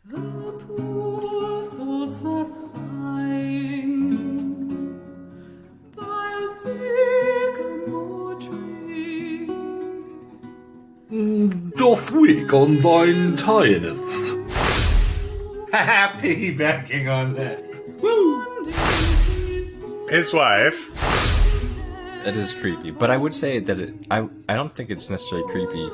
The poor souls that sighing by a sycamore tree. Doth weak on thine tie-ins. Piggybacking on that. His wife. That is creepy, but I would say that I don't think it's necessarily creepy.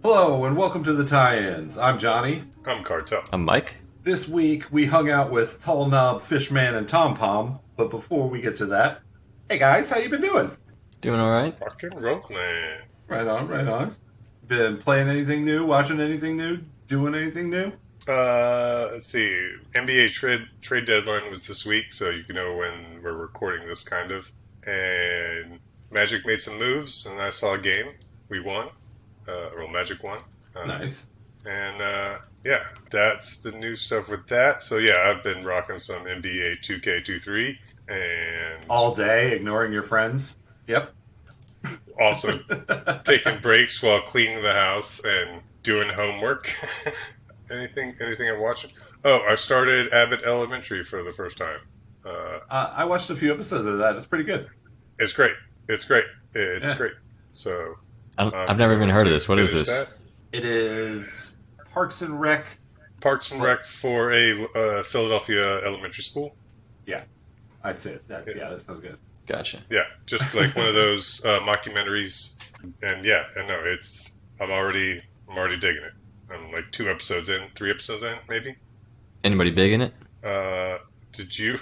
Hello, and welcome to the tie-ins. I'm Johnny. I'm Cartel. I'm Mike. This week, we hung out with Tall Knob, Fishman, and Tom Pom. But before we get to that, hey guys, how you been doing? Doing all right? Fucking rolling. Right on, right on. Been playing anything new, watching anything new, doing anything new? Let's see. NBA trade deadline was this week, so you can know when we're recording this, kind of. And Magic made some moves, and I saw a game. We won. Well, Magic won. Nice. And yeah, that's the new stuff with that. So yeah, I've been rocking some NBA 2K23, and All day, ignoring your friends? Yep. also taking breaks while cleaning the house and doing homework. Anything I'm watching? Oh, I started Abbott Elementary for the first time. I watched a few episodes of that. It's pretty good. It's great. It's great. It's Yeah. great. So I've never even heard of this. What is finish this? that. It is Parks and Rec. Parks and Rec for a Philadelphia elementary school. Yeah, I'd say it. Yeah, that sounds good. Gotcha. Yeah, just like one of those mockumentaries. And yeah, and no, I'm already digging it. I'm like 3 episodes in, maybe. Anybody big in it? Did you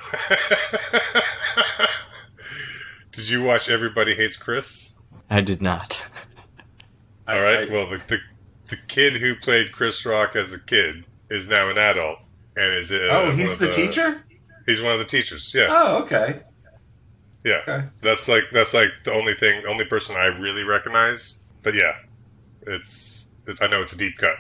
did you watch Everybody Hates Chris? I did not. All right. Well, the kid who played Chris Rock as a kid is now an adult and is he's the teacher? He's one of the teachers. Yeah. Oh, okay. Yeah. Okay. That's like the only person I really recognize. But yeah, it's I know it's a deep cut.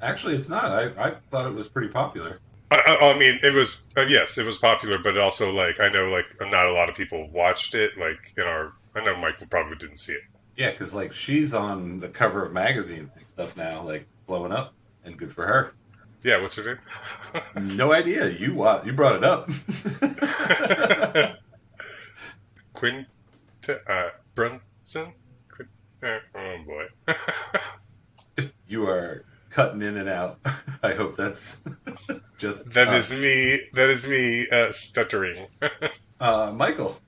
Actually, it's not. I thought it was pretty popular. I mean, it was yes, it was popular, but also like I know like not a lot of people watched it. Like I know Mike probably didn't see it. Yeah, because like she's on the cover of magazines and stuff now, like blowing up, and good for her. Yeah, what's her name? No idea. You brought it up. Quinn Brunson. Oh boy. You are cutting in and out. I hope that's just That us. is me stuttering. Michael,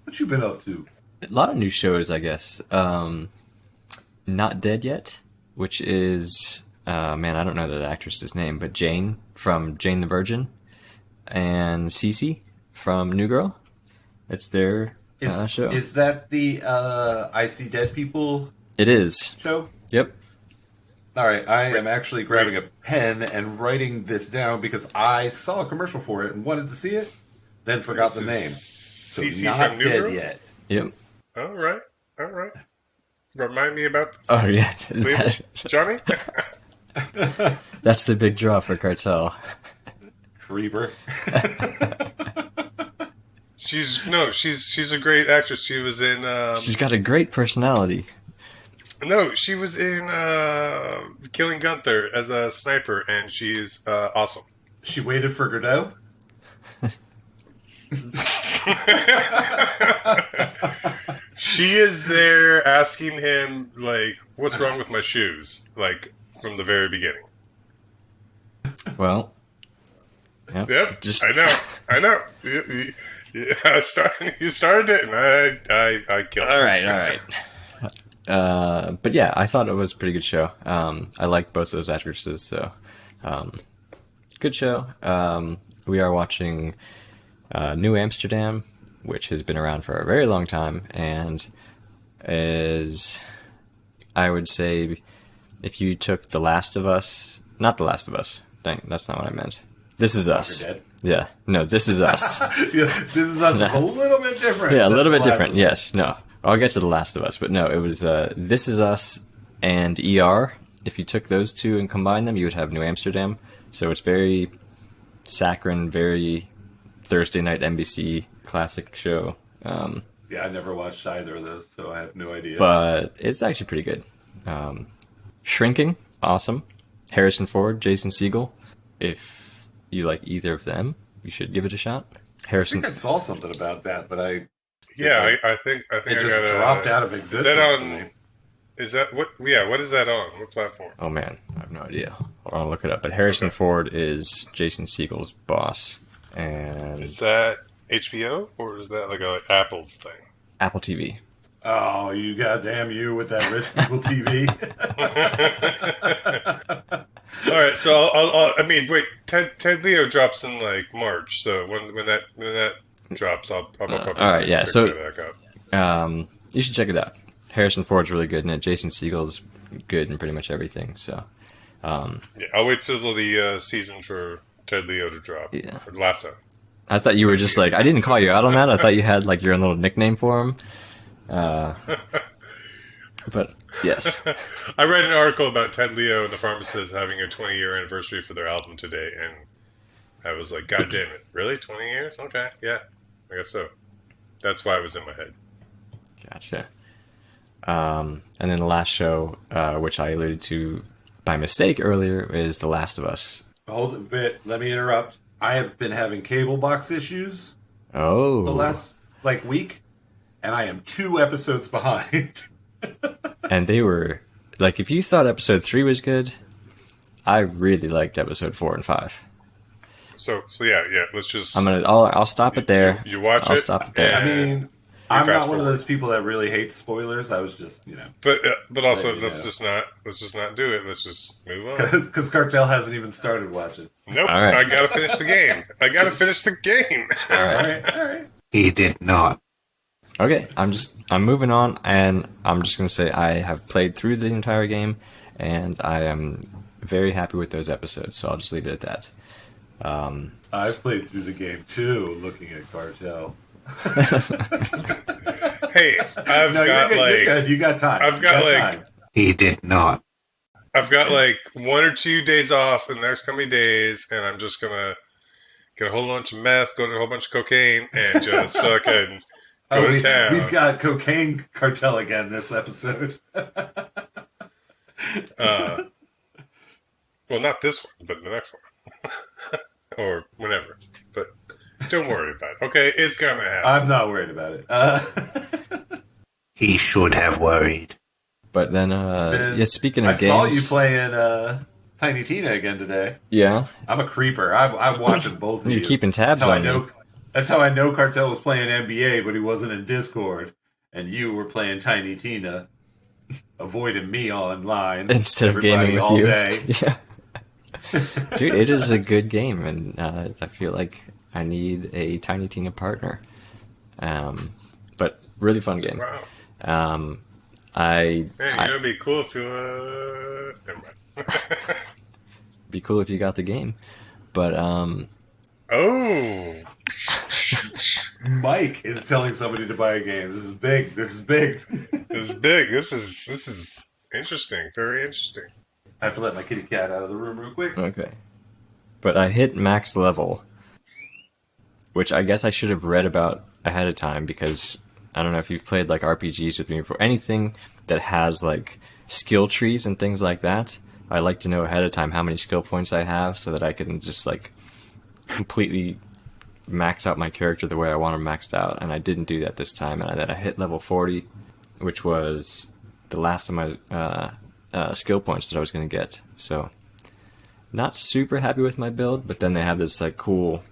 what you been up to? A lot of new shows, I guess. Not Dead Yet, which is man, I don't know that actress's name, but Jane from Jane the Virgin, and Cece from New Girl. It's their show. Is that the I See Dead People It is. show? Yep. All right, I am actually grabbing a pen and writing this down because I saw a commercial for it and wanted to see it, then forgot the name. So Cece not from New dead Girl? yet. Yep. All right. Remind me about this. Oh yeah. Is Please, that- Johnny. that's the big draw for Cartel. Creeper. She's a great actress. She was in. She's got a great personality. No, she was in Killing Gunther as a sniper, and she's awesome. She waited for Godot. She is there asking him, like, what's wrong with my shoes? Like, from the very beginning. Well. Yep, Just I know. You started it, and I killed it. All right. But yeah, I thought it was a pretty good show. I like both those actresses, so good show. We are watching New Amsterdam, which has been around for a very long time, and is, I would say, if you took not The Last of Us. Dang, that's not what I meant. This Is Us. Dead. Yeah, no, This Is Us. Yeah, This Is Us is a little bit different. Yeah, a than little bit The Last different. of Us. Yes, no. I'll get to The Last of Us, but no, it was This Is Us and ER. If you took those two and combined them, you would have New Amsterdam. So it's very saccharine, very Thursday night NBC classic show. Yeah, I never watched either of those, so I have no idea. but it's actually pretty good. Shrinking, awesome. Harrison Ford, Jason Segel. If you like either of them, you should give it a shot. I Harrison, think I saw something about that, but Yeah, I think it I just gotta, dropped out of Is existence that for on? me. Is that what? Yeah, what is that on? What platform? oh man, I have no idea. I'll look it up. But Harrison Ford is Jason Segel's boss, and Is that HBO or is that like a Apple thing? Apple TV. Oh, you goddamn you with that rich people TV. All right, so I mean, wait. Ted Leo drops in like March, so when that drops, I'll probably all right, yeah. pick So that back up. you should check it out. Harrison Ford's really good in it. Jason Segel's good in pretty much everything. So Yeah, I'll wait till the season for Ted Leo to drop. Yeah. Or Lasso. I thought you were just like, I didn't call you out on that. I thought you had like your own little nickname for him. But yes, I read an article about Ted Leo and the Pharmacists having a 20-year anniversary for their album today, and I was like, God damn it. Really? 20 years? Okay, yeah. I guess so. That's why it was in my head. gotcha. And then the last show, which I alluded to by mistake earlier, is The Last of Us. Hold a bit. Let me interrupt. I have been having cable box issues Oh, the last week, and I am 2 episodes behind. and they were like, if you thought episode 3 was good, I really liked episode 4 and 5. So yeah, let's just... I'll stop it there. You watch I'll it, stop it there. I mean, I'm fast not one of forward. those people that really hates spoilers. I was just, But also, Let me let's know. just not do it. Let's just move on. because Cartel hasn't even started watching. Nope, All right. I gotta finish the game. I gotta finish the game. All All right. right. He did not. Okay, I'm moving on, and I'm just gonna say I have played through the entire game, and I am very happy with those episodes. So I'll just leave it at that. I've played through the game too, looking at Cartel. Hey, I've No, got you're like good. You got time. I've got, You like- time. He did not. I've got like 1 or 2 days off in the next coming days, and I'm just gonna get a whole bunch of meth, go to a whole bunch of cocaine, and just fucking go to town. We've got cocaine cartel again this episode. Well, not this one, but the next one, or whenever. But don't worry about it. Okay, it's gonna happen. I'm not worried about it. He should have worried. But then, Ben, yeah. Speaking of I games, saw you playing Tiny Tina again today. Yeah, I'm a creeper. I'm watching both of you're you. keeping tabs That's how on I know. me. That's how I know Cartel was playing NBA, but he wasn't in Discord, and you were playing Tiny Tina, avoiding me online Instead of everybody gaming with all you. day. Yeah, dude, it is a good game, and I feel like I need a Tiny Tina partner. But really fun game. Wow. I Man, it'd be cool if you. Never mind. be cool if you got the game, but Oh, Mike is telling somebody to buy a game. This is big. This is big. this is big. This is interesting. Very interesting. I have to let my kitty cat out of the room real quick. okay. But I hit max level, which I guess I should have read about ahead of time, because I don't know if you've played like RPGs with me before. Anything that has like skill trees and things like that, I like to know ahead of time how many skill points I have, so that I can just like completely max out my character the way I want him maxed out. And I didn't do that this time, and then I hit level 40, which was the last of my skill points that I was going to get. So not super happy with my build, but then they have this like cool,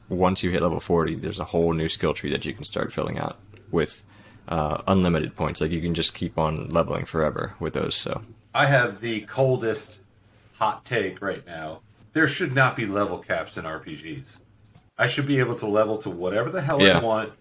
once you hit level 40, there's a whole new skill tree that you can start filling out with unlimited points. Like you can just keep on leveling forever with those. So I have the coldest hot take right now. There should not be level caps in RPGs. I should be able to level to whatever the hell Yeah. I want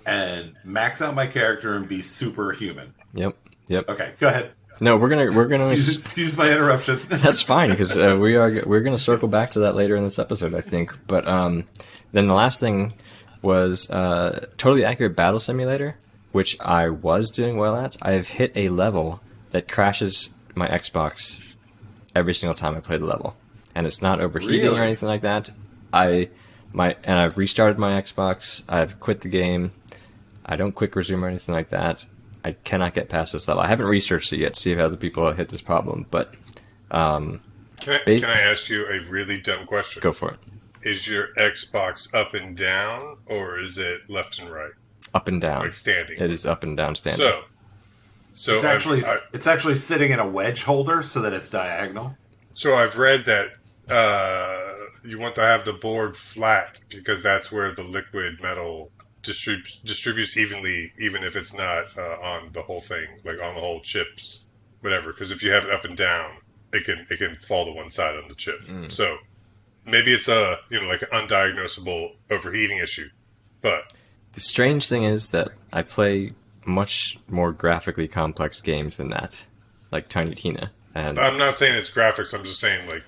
and max out my character and be superhuman. yep. Okay, go ahead. No, we're gonna Excuse my interruption. That's fine, because we're gonna circle back to that later in this episode, I think. But then the last thing was Totally Accurate Battle Simulator, which I was doing well at. I've hit a level that crashes my Xbox every single time I play the level, and it's not overheating Really? or anything like that. I've restarted my Xbox. I've quit the game, I don't quick resume or anything like that. I cannot get past this level. I haven't researched it yet to see if other people have hit this problem, but Can I ask you a really dumb question? go for it. Is your Xbox up and down, or is it left and right? Up and down. Like standing? It is up and down standing. So It's actually sitting in a wedge holder so that it's diagonal. So I've read that you want to have the board flat because that's where the liquid metal distributes evenly, even if it's not on the whole thing, like on the whole chips, whatever. Because if you have it up and down, it can fall to one side on the chip. So maybe it's like an undiagnosable overheating issue. But the strange thing is that I play much more graphically complex games than that, like Tiny Tina. And I'm not saying it's graphics. I'm just saying like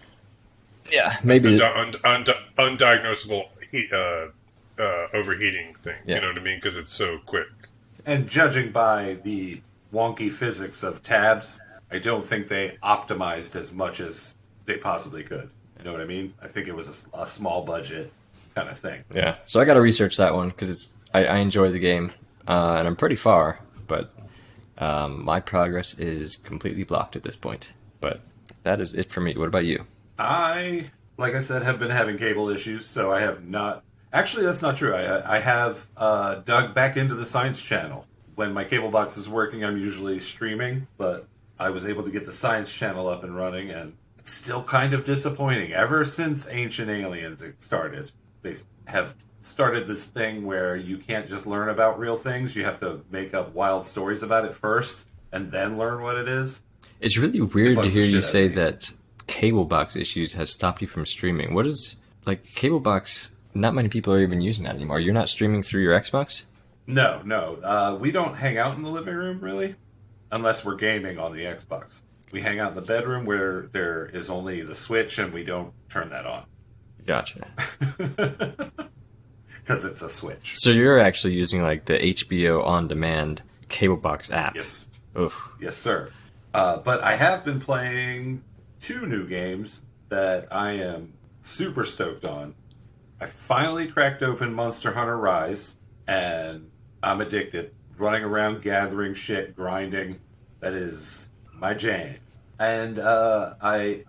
maybe undiagnosable overheating thing. Yeah. You know what I mean? Because it's so quick. And judging by the wonky physics of tabs, I don't think they optimized as much as they possibly could. You know what I mean? I think it was a small budget kind of thing. Yeah, so I got to research that one because I enjoy the game and I'm pretty far, but my progress is completely blocked at this point. But that is it for me. What about you? I, like I said, have been having cable issues, so I have not. Actually, that's not true. I have dug back into the Science Channel. When my cable box is working, I'm usually streaming, but I was able to get the Science Channel up and running, and it's still kind of disappointing. Ever since Ancient Aliens started, they have started this thing where you can't just learn about real things. You have to make up wild stories about it first, and then learn what it is. It's really weird to hear you say that cable box issues has stopped you from streaming. What is, like, cable box, not many people are even using that anymore. You're not streaming through your Xbox? No. We don't hang out in the living room, really, unless we're gaming on the Xbox. We hang out in the bedroom where there is only the Switch, and we don't turn that on. Gotcha. Because it's a Switch. So you're actually using, like, the HBO on-demand cable box app? Yes. Oof. Yes, sir. But I have been playing 2 new games that I am super stoked on. I finally cracked open Monster Hunter Rise, and I'm addicted. Running around, gathering shit, grinding. That is my jam. And there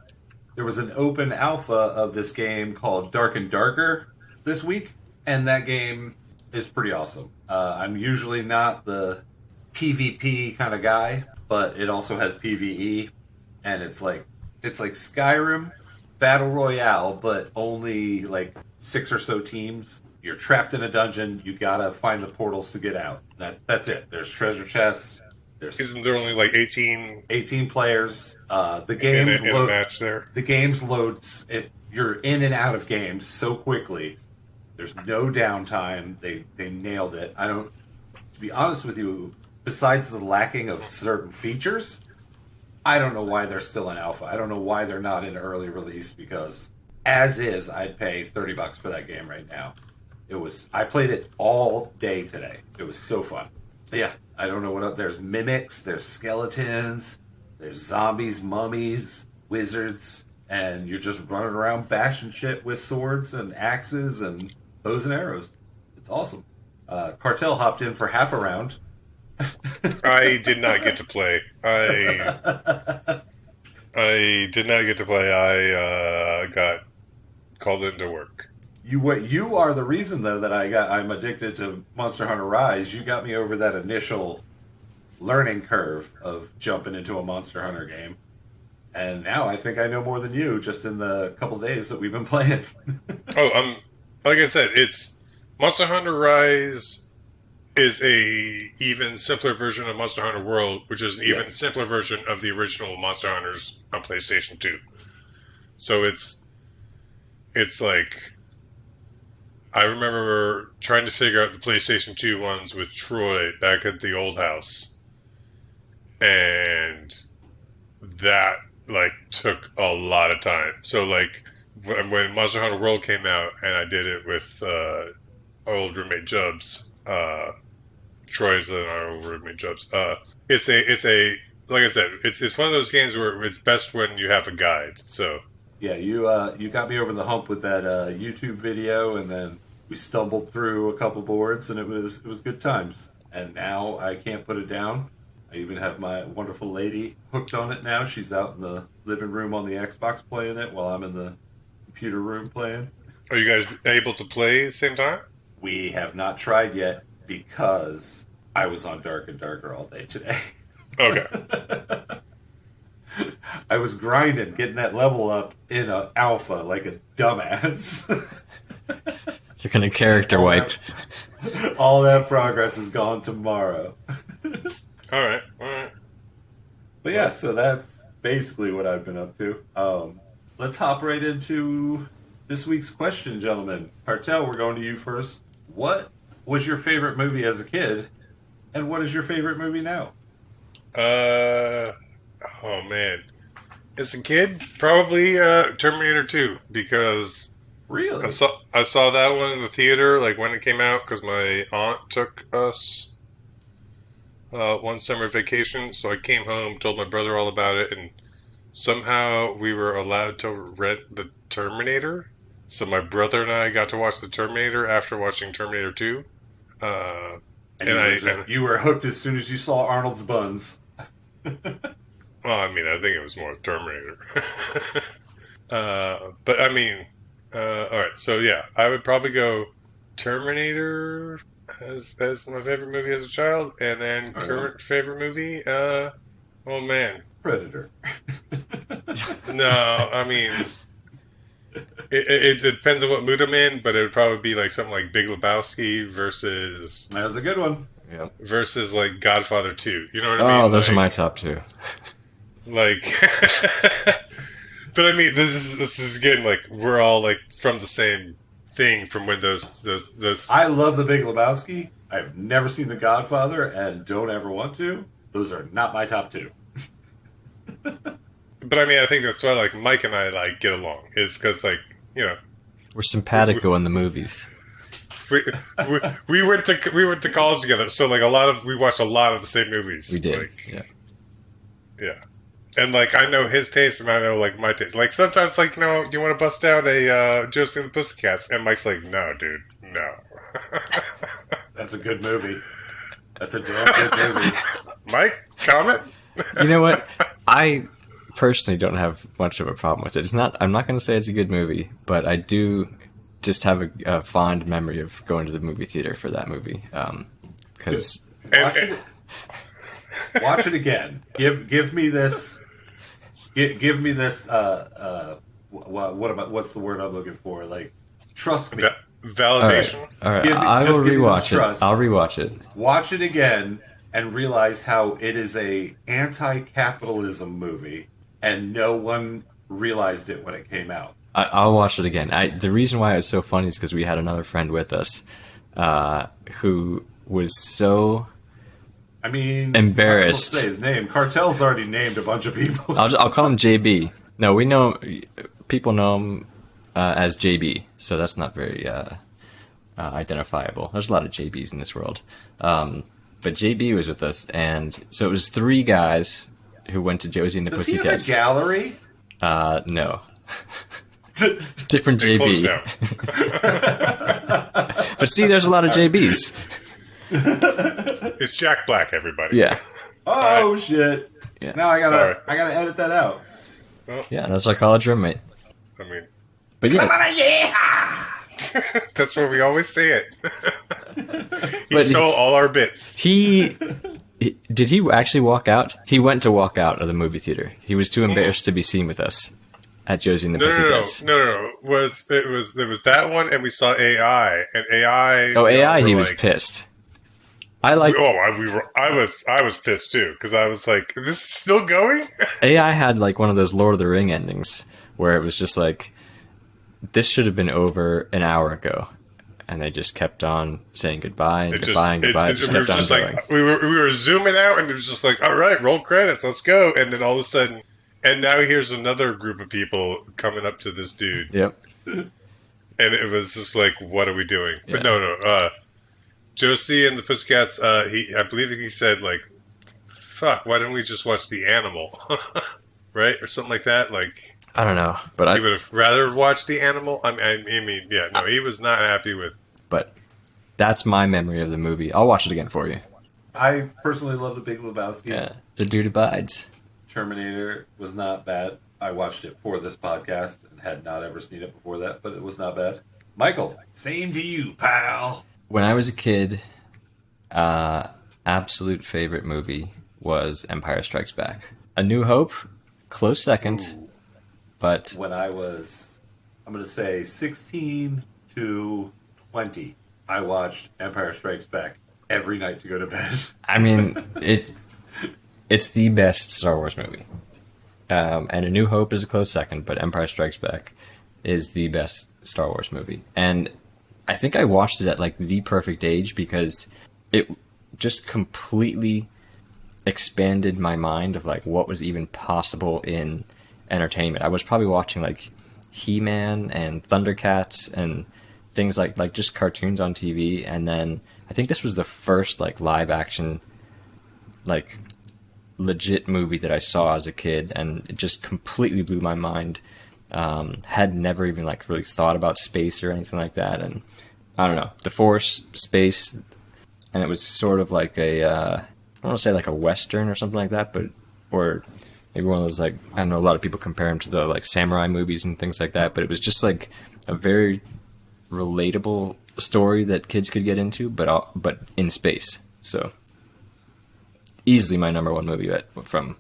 was an open alpha of this game called Dark and Darker this week, and that game is pretty awesome. I'm usually not the PvP kind of guy, but it also has PvE, and it's like Skyrim Battle Royale, but only like 6 or so teams. You're trapped in a dungeon. You gotta find the portals to get out. That's it. There's treasure chests. Isn't there only like 18 players? The games in a match there? The games loads. You're in and out of games so quickly. There's no downtime. They nailed it. To be honest with you, besides the lacking of certain features, I don't know why they're still in alpha. I don't know why they're not in early release, because as is, I'd pay $30 for that game right now. I played it all day today. It was so fun. Yeah, I don't know what else. There's mimics, there's skeletons, there's zombies, mummies, wizards, and you're just running around bashing shit with swords and axes and bows and arrows. It's awesome. Cartel hopped in for half a round. I did not get to play. I did not get to play. I got called into work. You are the reason, though, that I'm addicted to Monster Hunter Rise. You got me over that initial learning curve of jumping into a Monster Hunter game. And now I think I know more than you just in the couple days that we've been playing. Like I said, it's Monster Hunter Rise is a even simpler version of Monster Hunter World, which is an even simpler version of the original Monster Hunters on PlayStation 2. So it's like, I remember trying to figure out the PlayStation 2 ones with Troy back at the old house, and that like took a lot of time. So like when Monster Hunter World came out, and I did it with our old roommate Jubs. Troy's and our old roommate Jubs. It's a like I said, it's one of those games where it's best when you have a guide. So yeah, you got me over the hump with that YouTube video, and then we stumbled through a couple boards, and it was good times. and now I can't put it down. I even have my wonderful lady hooked on it now. She's out in the living room on the Xbox playing it while I'm in the computer room playing. Are you guys able to play at the same time? We have not tried yet because I was on Dark and Darker all day today. Okay. I was grinding, getting that level up in a alpha like a dumbass. You're gonna character wipe. All that progress is gone tomorrow. All right. But yeah, so that's basically what I've been up to. Let's hop right into this week's question, gentlemen. Cartel, we're going to you first. What was your favorite movie as a kid, and what is your favorite movie now? Oh man. As a kid, probably Terminator 2, because Really? I saw that one in the theater, like when it came out, because my aunt took us one summer vacation. So I came home, told my brother all about it, and somehow we were allowed to rent the Terminator. So my brother and I got to watch the Terminator after watching Terminator 2. You were hooked as soon as you saw Arnold's buns. Well, I mean, I think it was more Terminator. But I mean, all right. So yeah, I would probably go Terminator as my favorite movie as a child, and then current favorite movie. Oh man, Predator. no, I mean, it depends on what mood I'm in, but it would probably be like something like Big Lebowski versus That was a good one. Yep. versus like Godfather 2. You know what I mean? Oh, those Like- are my top two. Like, but I mean, this is again like we're all like from the same thing from when those. I love The Big Lebowski. I've never seen The Godfather and don't ever want to. Those are not my top two. But I mean, I think that's why like Mike and I like get along is because like We're simpatico in the movies. we went to college together, so like we watched a lot of the same movies. We did. Like, yeah. And like I know his taste, and I know like my taste. Like sometimes, like you want to bust out a Josie and the Pussycats, and Mike's like, no, dude, no. That's a good movie. That's a damn good movie. Mike, comment. You know what? I personally don't have much of a problem with it. It's not. I'm not going to say it's a good movie, but I do just have a fond memory of going to the movie theater for that movie. Because Watch it again. Give me this. Give me this. What's the word I'm looking for? Like, trust me. Validation. all right. Give me- I just will give me this rewatch it. trust. I'll rewatch it. Watch it again and realize how it is a anti-capitalism movie, and no one realized it when it came out. I'll watch it again. The reason why it was so funny is because we had another friend with us who was so I mean, embarrassed. I'll say his name. Cartel's already named a bunch of people. I'll call him JB. No, we know people know him as JB, so that's not very identifiable. There's a lot of JBs in this world, but JB was with us, and so it was three guys who went to Josie and the Does he have a Pussycats. gallery? No, different They closed JB. down. But see, there's a lot of JBs. It's Jack Black, everybody. Yeah, Oh shit! Yeah. Now I Sorry. gotta edit that out. yeah, that's our college roommate. I mean, But yeah, that's where we always say it. He But stole all our bits. he did he actually walk out? He went to walk out of the movie theater. He was too embarrassed to be seen with us at Josie and the Pussycats. No. It was that one, and we saw AI, and AI. Oh, AI, were he was like- pissed. I like I was pissed too because I was like, "This is still going." AI had like one of those Lord of the Ring endings where it was just like, this should have been over an hour ago, and they just kept on saying goodbye and goodbye and goodbye. Just we were kept on just going. like we were zooming out, and it was just like, "All right, roll credits, let's go." And then all of a sudden, and now here's another group of people coming up to this dude, Yep. and it was just like, "What are we doing?" But Yeah. no. Josie and the Pussycats. I believe he said like, "Fuck, why didn't we just watch The Animal?" Right, or something like that. Like I don't know, but he would have rather watched The Animal. I mean, yeah, no, he was not happy with. but that's my memory of the movie. I'll watch it again for you. I personally love The Big Lebowski. Yeah, the dude abides. Terminator was not bad. I watched it for this podcast and had not ever seen it before that, but it was not bad. Michael, same to you, pal. When I was a kid, absolute favorite movie was Empire Strikes Back. A New Hope, close second, Ooh. but When I was, I'm going to say 16 to 20, I watched Empire Strikes Back every night to go to bed. I mean, it's the best Star Wars movie. And A New Hope is a close second, but Empire Strikes Back is the best Star Wars movie. And I think I watched it at like the perfect age because it just completely expanded my mind of like what was even possible in entertainment. I was probably watching like He-Man and Thundercats and things like just cartoons on TV, and then I think this was the first like live action like legit movie that I saw as a kid, and it just completely blew my mind. Had never even like really thought about space or anything like that, and I don't know, the Force, space, and it was sort of like a I don't want to say like a Western or something like that, but or maybe one of those like, I don't know, a lot of people compare them to the like samurai movies and things like that, but it was just like a very relatable story that kids could get into, but in space. So easily my number one movie from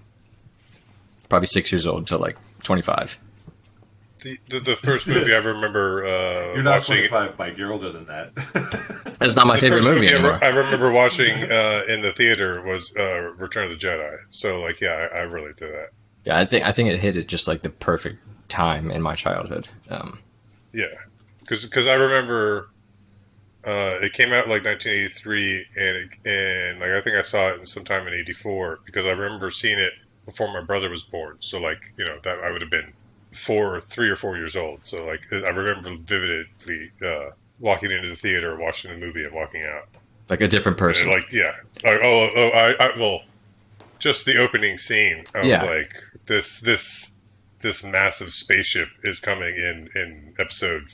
probably 6 years old to like 25. The first movie I remember You're not watching. 25, Mike. You're older than that. It's not my The favorite first movie anymore. I remember watching in the theater was Return of the Jedi. So like, yeah, I relate to that. Yeah, I think it hit at just like the perfect time in my childhood. Yeah, because I remember it came out like 1983, and like I think I saw it sometime in '84 because I remember seeing it before my brother was born. So like, you know, that I would have been 3 or 4 years old. So like, I remember vividly walking into the theater, watching the movie, and walking out. Like a different person. And like, yeah, well, just the opening scene. I was like, this massive spaceship is coming in Return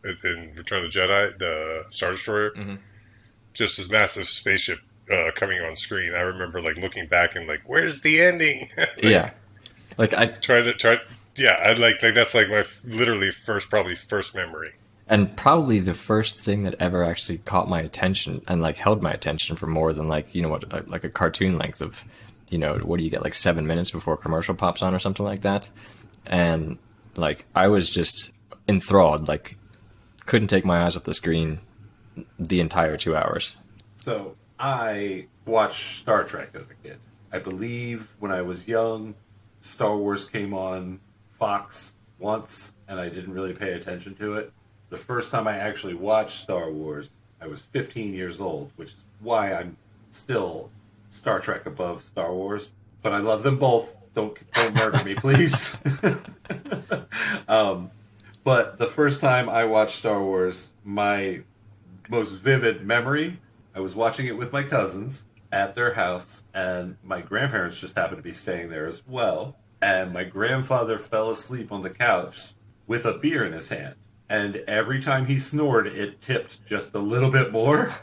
of the Jedi, the Star Destroyer. Mm-hmm. Just this massive spaceship coming on screen. I remember like looking back and like, where's the ending? Yeah, like I Yeah, I like that's like my literally first memory. And probably the first thing that ever actually caught my attention and like held my attention for more than like, you know what, like a cartoon length of, you know, what do you get, like 7 minutes before a commercial pops on or something like that. And like I was just enthralled, like couldn't take my eyes off the screen the entire 2 hours. So I watched Star Trek as a kid. I believe when I was young, Star Wars came on Fox once, and I didn't really pay attention to it. The first time I actually watched Star Wars, I was 15 years old, which is why I'm still Star Trek above Star Wars. But I love them both. Don't murder me, please. But the first time I watched Star Wars, my most vivid memory, I was watching it with my cousins at their house, and my grandparents just happened to be staying there as well. And my grandfather fell asleep on the couch with a beer in his hand. And every time he snored, it tipped just a little bit more.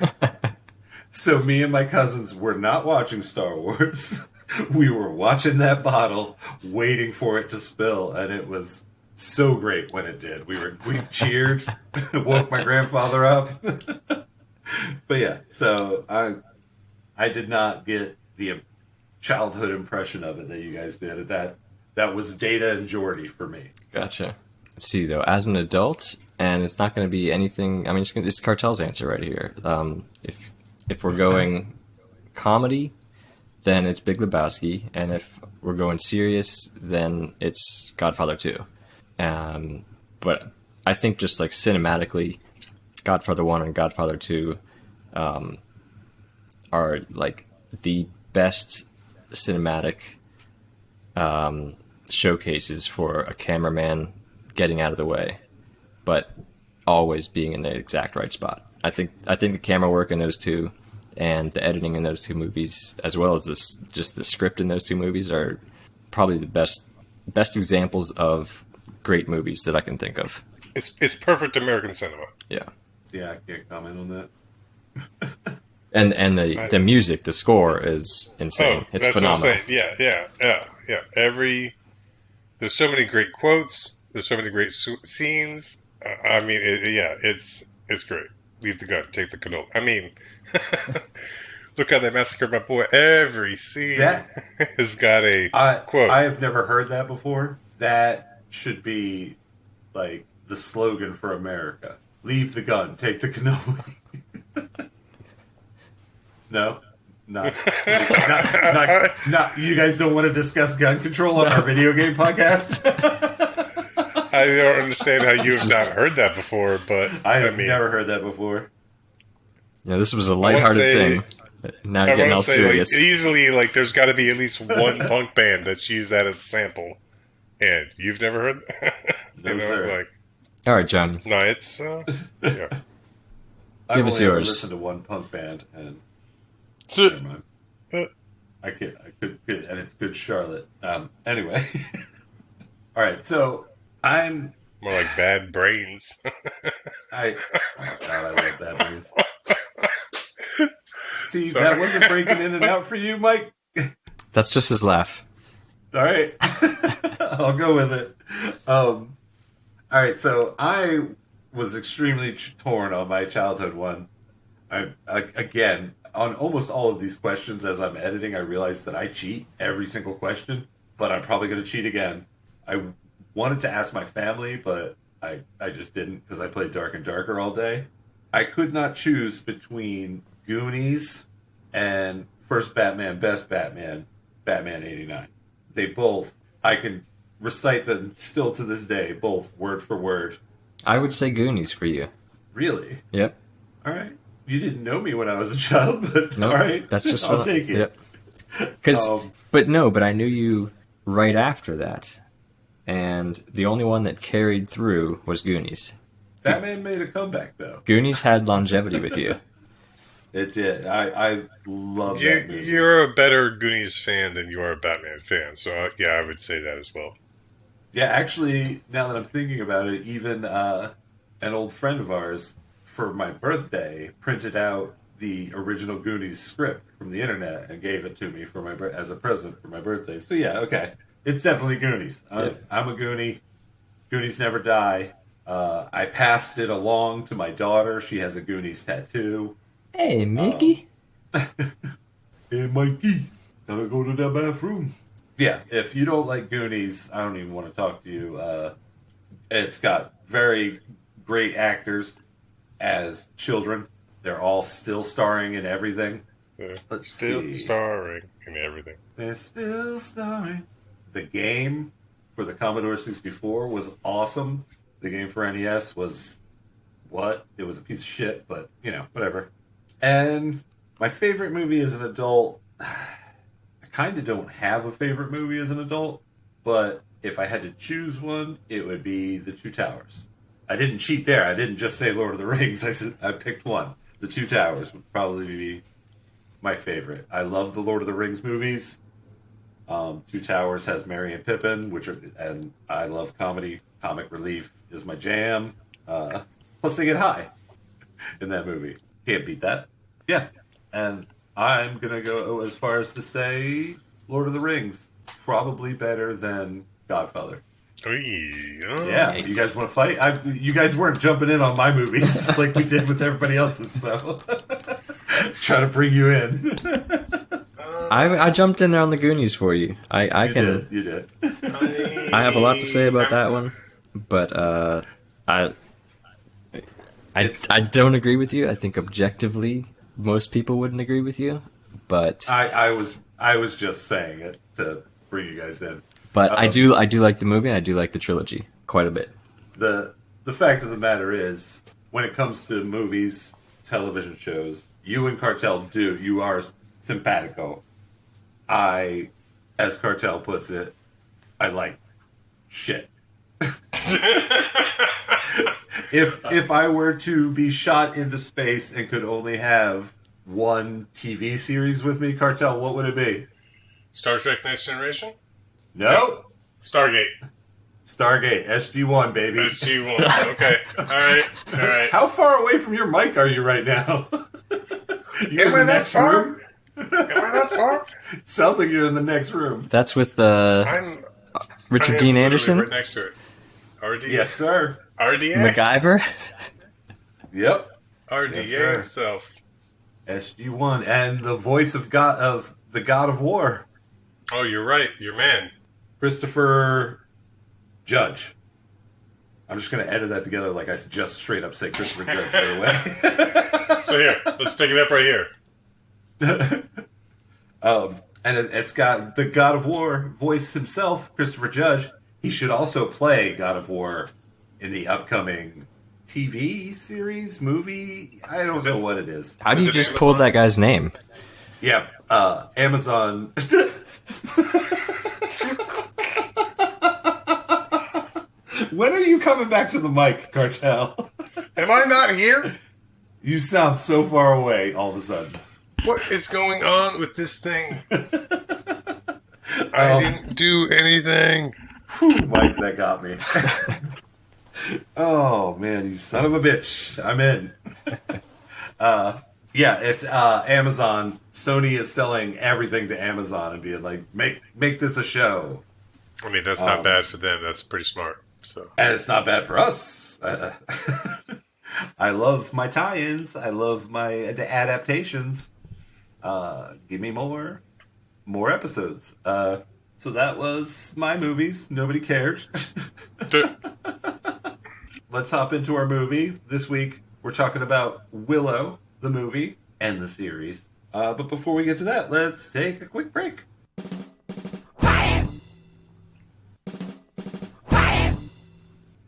So me and my cousins were not watching Star Wars. We were watching that bottle, waiting for it to spill, and it was so great when it did. We cheered, woke my grandfather up. But yeah, so I did not get the childhood impression of it that you guys did. That was Data and Geordi for me. Gotcha. Let's see though, as an adult, and it's not going to be anything. I mean, it's Cartel's answer right here. If we're going comedy, then it's Big Lebowski, and if we're going serious, then it's Godfather 2. But I think just like cinematically, Godfather 1 and Godfather 2 are like the best cinematic showcases for a cameraman getting out of the way, but always being in the exact right spot. I think the camera work in those two and the editing in those two movies, as well as just the script in those two movies, are probably the best examples of great movies that I can think of. It's perfect American cinema. Yeah. Yeah, I can't comment on that. And the music, the score is insane. It's that's phenomenal. what I'm saying. Yeah. There's so many great quotes. There's so many great scenes. I mean, it's great. Leave the gun, take the canola. I mean, look how they massacred my boy. Every scene has got a quote. I have never heard that before. That should be like the slogan for America. Leave the gun, take the cannoli. No? Not. You guys don't want to discuss gun control on our video game podcast? I don't understand how you have not heard that before, but I have never heard that before. Yeah, this was a lighthearted thing. Now you're getting all serious. Easily, there's got to be at least one punk band that's used that as a sample, and you've never heard that? No, sir. All right, Johnny. No, it's yeah. I've us only ever yours. listened to one punk band, and So, never mind. I could, and it's Good Charlotte. Anyway, all right. So I'm more like Bad Brains. oh God, I love Bad Brains. See, Sorry. that wasn't breaking in and out for you, Mike. That's just his laugh. All right, I'll go with it. All right, so I was extremely torn on my childhood one. Again, on almost all of these questions, as I'm editing, I realized that I cheat every single question, but I'm probably going to cheat again. I wanted to ask my family, but I just didn't because I played Dark and Darker all day. I could not choose between Goonies and First Batman, Best Batman, Batman 89. They both, I can recite them still to this day, both word for word. I would say Goonies for you. Really? Yep. All right. You didn't know me when I was a child, but Nope, all right. That's just I'll take it. Yep. But I knew you right after that, and the only one that carried through was Goonies. Batman made a comeback, though. Goonies had longevity with you. It did. I love that movie. You're a better Goonies fan than you are a Batman fan, so yeah, I would say that as well. Yeah, actually, now that I'm thinking about it, even an old friend of ours, for my birthday, printed out the original Goonies script from the internet and gave it to me for as a present for my birthday. So yeah, okay. It's definitely Goonies. I'm a Goonie. Goonies never die. I passed it along to my daughter. She has a Goonies tattoo. Hey, Mickey. Hey, Mikey, gotta go to the bathroom. Yeah, if you don't like Goonies, I don't even want to talk to you. It's got very great actors as children. They're all still starring in everything. Let's Still see. starring in everything. They're still starring. The game for the Commodore 64 was awesome. The game for NES was what? It was a piece of shit, but, whatever. And my favorite movie as an adult, I kind of don't have a favorite movie as an adult, but if I had to choose one, it would be The Two Towers. I didn't cheat there. I didn't just say Lord of the Rings. I picked one. The Two Towers would probably be my favorite. I love the Lord of the Rings movies. Two Towers has Merry and Pippin, and I love comedy. Comic relief is my jam. Plus, they get high in that movie. Can't beat that. Yeah, and I'm gonna go as far as to say Lord of the Rings probably better than Godfather. Yeah, Yikes. you guys want to fight? You guys weren't jumping in on my movies like we did with everybody else's, so try to bring you in. I jumped in there on the Goonies for you. You did. I have a lot to say about that one, but I don't agree with you. I think objectively most people wouldn't agree with you, but I was just saying it to bring you guys in. But I do like the movie. And I do like the trilogy quite a bit. The fact of the matter is, when it comes to movies, television shows, you and Cartel you are simpatico. As Cartel puts it, I like shit. If I were to be shot into space and could only have one TV series with me, Cartel, what would it be? Star Trek Next Generation? No. Stargate. Stargate, SG-1, baby. SG-1. Okay. All right. How far away from your mic are you right now? You're in the next room? Am I that far? Sounds like you're in the next room. That's with I'm Richard I am Dean literally Anderson? right next to it. RDA. Yes, sir. RDA. MacGyver? Yep. RDA Yes, sir. himself. SG-1 and the voice of the God of War, Oh, you're right. Your man. Christopher Judge. I'm just going to edit that together like I just straight up say Christopher Judge right away. So here, let's pick it up right here. And it's got the God of War voice himself, Christopher Judge. He should also play God of War in the upcoming TV series, movie. I don't know what it is. How do Is you it just Amazon? pull that guy's name? Yeah, Amazon. When are you coming back to the mic, Cartel? Am I not here? You sound so far away all of a sudden. What is going on with this thing? I didn't do anything. Whew, Mike, that got me. Oh, man, you son of a bitch. I'm in. Yeah, it's Amazon. Sony is selling everything to Amazon and being like, make this a show. I mean, that's not bad for them. That's pretty smart. So And it's not bad for us. I love my tie-ins. I love the adaptations. Give me more episodes. So that was my movies. Nobody cared. Let's hop into our movie. This week, we're talking about Willow, the movie, and the series. But before we get to that, let's take a quick break.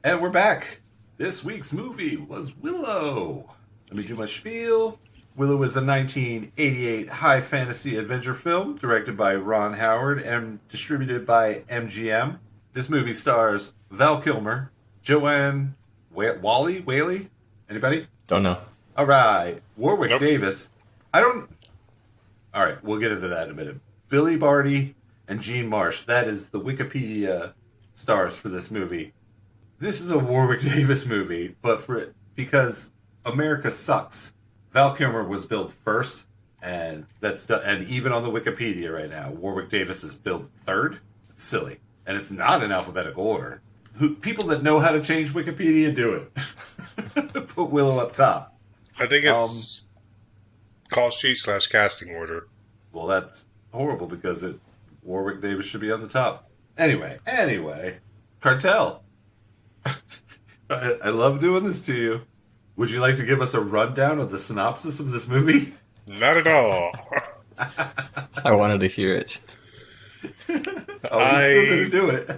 And we're back. This week's movie was Willow. Let me do my spiel. Willow is a 1988 high fantasy adventure film directed by Ron Howard and distributed by MGM. This movie stars Val Kilmer, Joanne Whaley? Anybody? Don't know. All right. Warwick Nope. Davis. All right, we'll get into that in a minute. Billy Barty and Jean Marsh. That is the Wikipedia stars for this movie. This is a Warwick Davis movie, but because America sucks. Val Kilmer was billed first, and and even on the Wikipedia right now, Warwick Davis is billed third. It's silly, and it's not in alphabetical order. People that know how to change Wikipedia do it. Put Willow up top. I think it's call sheet / casting order. Well, that's horrible because Warwick Davis should be on the top. Anyway, Cartel. I love doing this to you. Would you like to give us a rundown of the synopsis of this movie? Not at all. I wanted to hear it. Oh, we're still going to do it.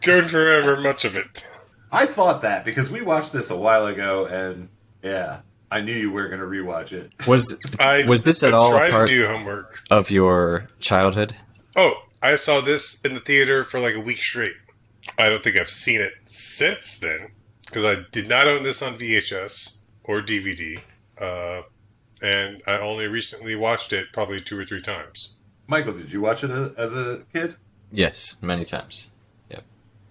Don't remember much of it. I thought that because we watched this a while ago, and yeah, I knew you were going to rewatch it. Was this at all a tried part to do homework. of your childhood? Oh, I saw this in the theater for like a week straight. I don't think I've seen it since then because I did not own this on VHS or DVD, and I only recently watched it probably 2 or 3 times. Michael, did you watch it as a kid? Yes, many times. Yep.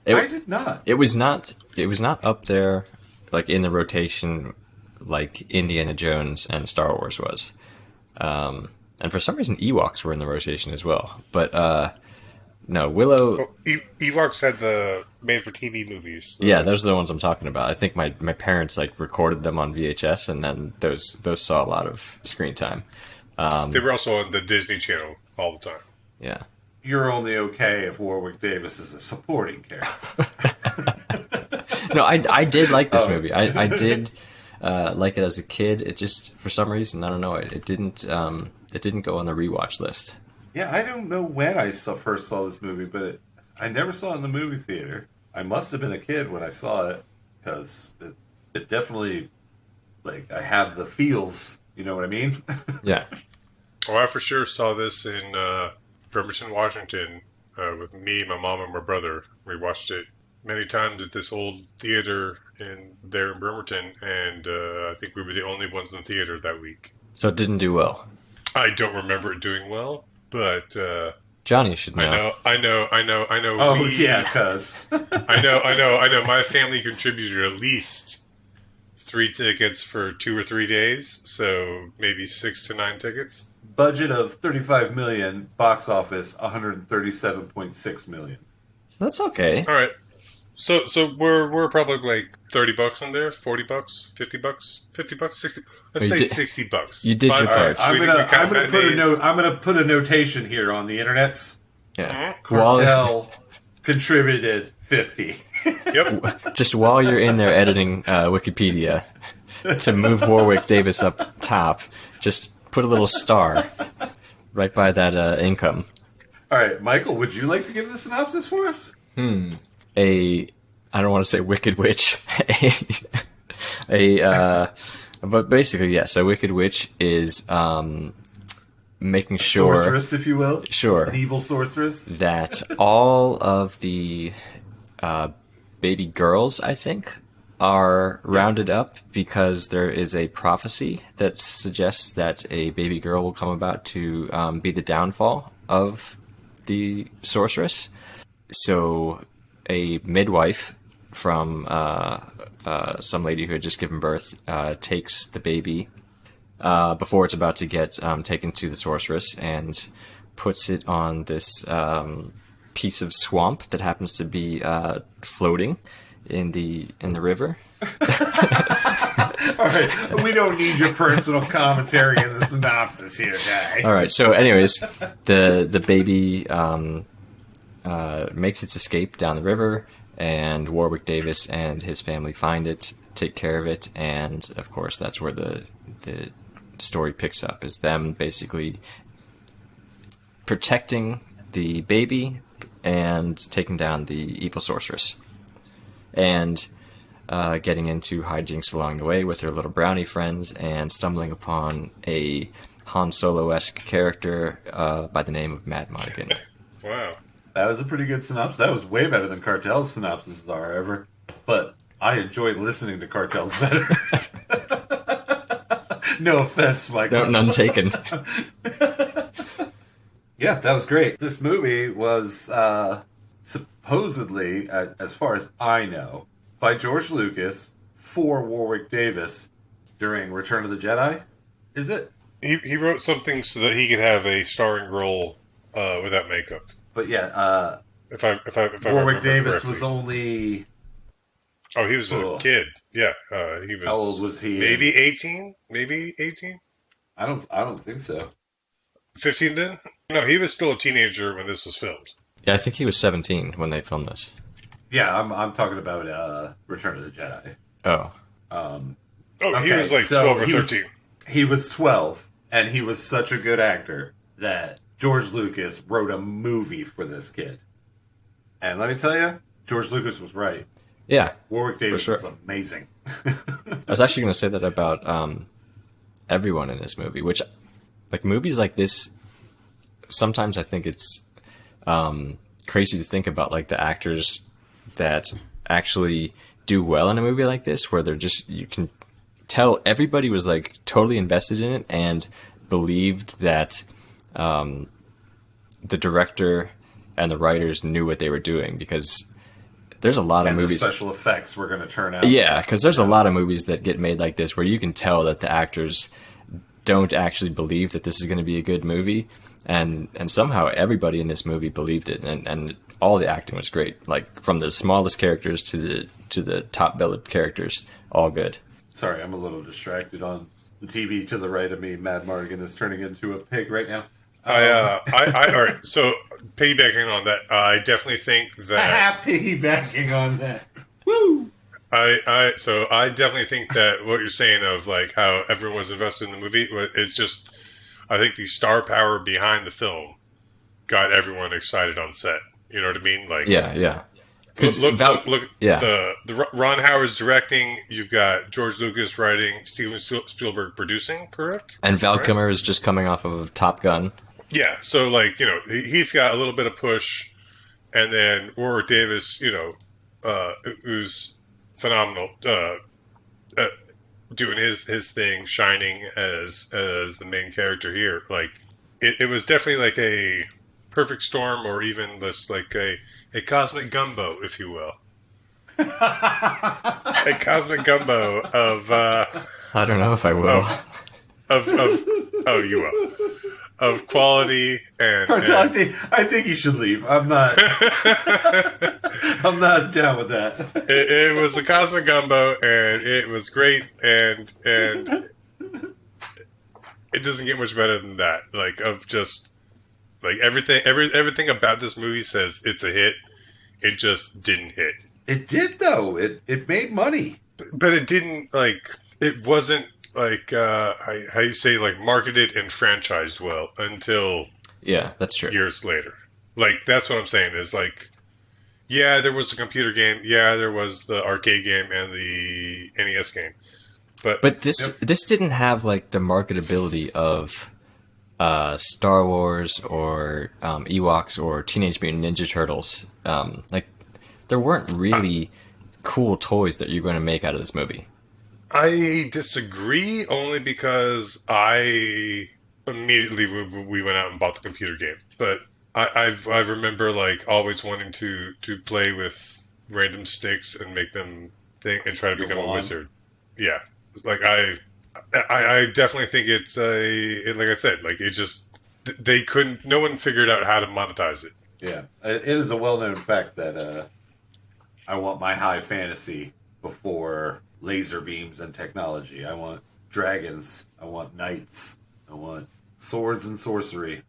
I did not. It was not up there, like in the rotation, like Indiana Jones and Star Wars was. And for some reason, Ewoks were in the rotation as well. But no, Willow. Well, Ewoks had the made-for-TV movies. Yeah, those are the ones I'm talking about. I think my parents like recorded them on VHS, and then those saw a lot of screen time. They were also on the Disney Channel all the time. Yeah. You're only okay if Warwick Davis is a supporting character. No, I did like this movie. I did like it as a kid. It just for some reason I don't know it didn't go on the rewatch list. Yeah, I don't know when I first saw this movie, but I never saw it in the movie theater. I must have been a kid when I saw it because it definitely, like, I have the feels. You know what I mean? Yeah. Oh, I for sure saw this in Bremerton, Washington, with me, my mom, and my brother. We watched it many times at this old theater there in Bremerton, and I think we were the only ones in the theater that week. So it didn't do well. I don't remember it doing well, but Johnny should know. I know. Oh, yeah, because... I know. My family contributed at least 3 tickets for 2 or 3 days, so maybe 6 to 9 tickets. Budget of 35 million, box office 137.6 million. So that's okay. All right. So we're probably like $30 on there, $40, $50, $50, 60. Let's You say did- $60. you did your All right, part. so I'm we gonna count put a matinees. note. I'm gonna put a notation here on the internets. Yeah. Cartel contributed 50. Yep. Just while you're in there editing Wikipedia, to move Warwick Davis up top, just put a little star right by that income. All right, Michael, would you like to give the synopsis for us? I don't want to say Wicked Witch, but basically, yes, a Wicked Witch is making sure, Sorceress, if you will. Sure. An evil sorceress. that all of the baby girls, I think, are rounded up because there is a prophecy that suggests that a baby girl will come about to be the downfall of the sorceress. So a midwife from some lady who had just given birth takes the baby before it's about to get taken to the sorceress and puts it on this piece of swamp that happens to be floating in the river. All right, we don't need your personal commentary in the synopsis here, guy. All right. So, anyways, the baby makes its escape down the river, and Warwick Davis and his family find it, take care of it, and of course, that's where the story picks up, is them basically protecting the baby and taking down the evil sorceress, and getting into hijinks along the way with their little brownie friends, and stumbling upon a Han Solo-esque character by the name of Mad Monaghan. Wow. That was a pretty good synopsis. That was way better than Cartel's synopses are ever. But I enjoyed listening to Cartel's better. No offense, Michael. None taken. Yeah, that was great. This movie was supposedly, as far as I know, by George Lucas for Warwick Davis during Return of the Jedi. Is it? He wrote something so that he could have a starring role without makeup. But yeah, If I Warwick remember Davis correctly. was only... Oh, he was Cool. a kid. Yeah, he was. How old was he? Maybe 18. Maybe 18. I don't think so. 15 then? No, he was still a teenager when this was filmed. Yeah, I think he was 17 when they filmed this. Yeah, I'm talking about Return of the Jedi. Oh. Oh, he Okay, was like so 12 or he was- 13. He was 12, and he was such a good actor that George Lucas wrote a movie for this kid. And let me tell you, George Lucas was right. Yeah. Warwick Davis sure. is amazing. I was actually going to say that about everyone in this movie, which, like, movies like this, sometimes I think it's crazy to think about, like, the actors that actually do well in a movie like this, where they're just, you can tell everybody was, like, totally invested in it and believed that the director and the writers knew what they were doing, because there's a lot of And the movies. special effects were going to turn out. Yeah, because there's a lot of movies that get made like this where you can tell that the actors don't actually believe that this is going to be a good movie, and somehow everybody in this movie believed it, and all the acting was great. Like, from the smallest characters to the top billed characters, all good. Sorry, I'm a little distracted on the TV to the right of me. Mad Mardigan is turning into a pig right now. All right. So piggybacking on that, I definitely think that Piggybacking on that. Woo! I definitely think that what you're saying of like how everyone was invested in the movie is just, I think the star power behind the film got everyone excited on set. You know what I mean? Like, Yeah. Because look, yeah. the Ron Howard's directing. You've got George Lucas writing, Steven Spielberg producing, correct? And Val Right. Kilmer is just coming off of Top Gun. Yeah, so like, you know, he's got a little bit of push, and then Warwick Davis, you know, who's phenomenal, doing his thing, shining as the main character here. Like, it was definitely like a perfect storm, or even just like a cosmic gumbo, if you will. A cosmic gumbo of I don't know if I will. oh, you will. Of quality and, Cartel, I think you should leave. I'm not I'm not down with that. it was a cosmic gumbo, and it was great, and it doesn't get much better than that. Like, of just like everything about this movie says it's a hit. It just didn't hit. It did though. It made money. But it didn't, like, it wasn't like how you say, like, marketed and franchised well until Yeah, that's true. years later. Like, that's what I'm saying is, like, yeah, there was a computer game, yeah, there was the arcade game and the NES game, But this didn't have like the marketability of Star Wars or Ewoks or Teenage Mutant Ninja Turtles. Like there weren't really cool toys that you're going to make out of this movie. I disagree only because I immediately we went out and bought the computer game. But I remember, like, always wanting to play with random sticks and make them think and try to become a wizard. Yeah, like I definitely think it's like I said, like, it just they couldn't. No one figured out how to monetize it. Yeah, it is a well-known fact that I want my high fantasy before laser beams and technology. I want dragons. I want knights. I want swords and sorcery.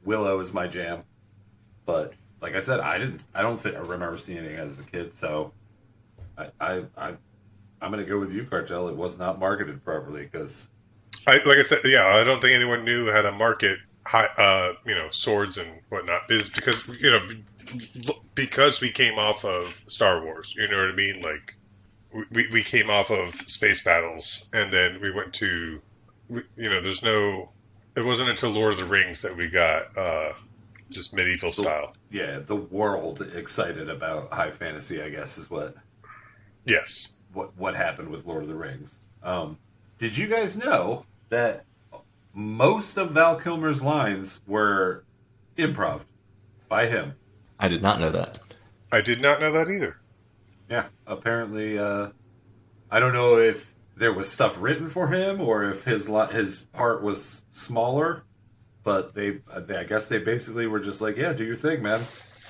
Willow is my jam, but like I said, I don't think I remember seeing it as a kid. So I'm gonna go with you, Cartel. It was not marketed properly because, like I said, yeah, I don't think anyone knew how to market swords and whatnot. Is because because we came off of Star Wars. You know what I mean? Like we came off of space battles, and then we went to there's no. It wasn't until Lord of the Rings that we got just medieval style. Yeah, the world excited about high fantasy, I guess, is what. Yes. What happened with Lord of the Rings? Did you guys know that most of Val Kilmer's lines were improv by him? I did not know that. I did not know that either. Yeah, apparently, I don't know if there was stuff written for him or if his part was smaller, but I guess they basically were just like, yeah, do your thing, man.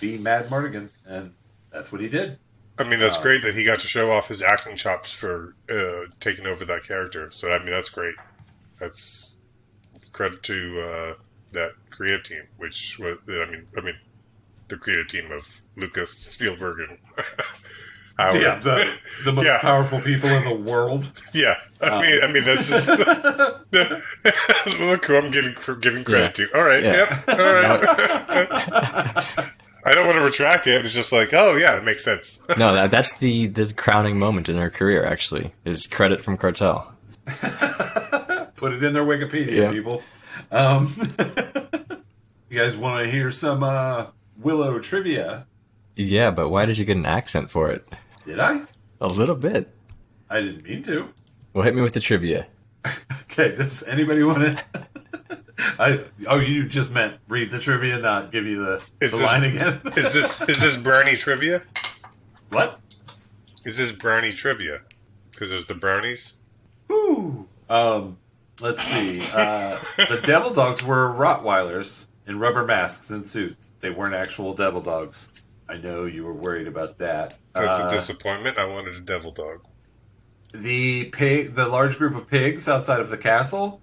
Be Mad Mardigan. And that's what he did. I mean, that's great that he got to show off his acting chops for taking over that character. So, I mean, that's great. That's credit to that creative team, which was, I mean, the creative team of Lucas, Spielberg, and Howard. Yeah, the most powerful people in the world. Yeah, I mean that's just look who I'm giving credit to. All right, yep, all right. I don't want to retract it. It's just like, oh yeah, it makes sense. No, that's the crowning moment in their career. Actually, is credit from Cartel. Put it in their Wikipedia, people. You guys want to hear some Willow trivia? Yeah, but why did you get an accent for it? Did I? A little bit. I didn't mean to. Well, hit me with the trivia. Okay, does anybody want to... you just meant read the trivia, not give you the line again? Is this brownie trivia? What? Is this brownie trivia? Because there's the brownies? Woo! Let's see. The devil dogs were Rottweilers in rubber masks and suits. They weren't actual devil dogs. I know you were worried about that. That's a disappointment. I wanted a devil dog. The large group of pigs outside of the castle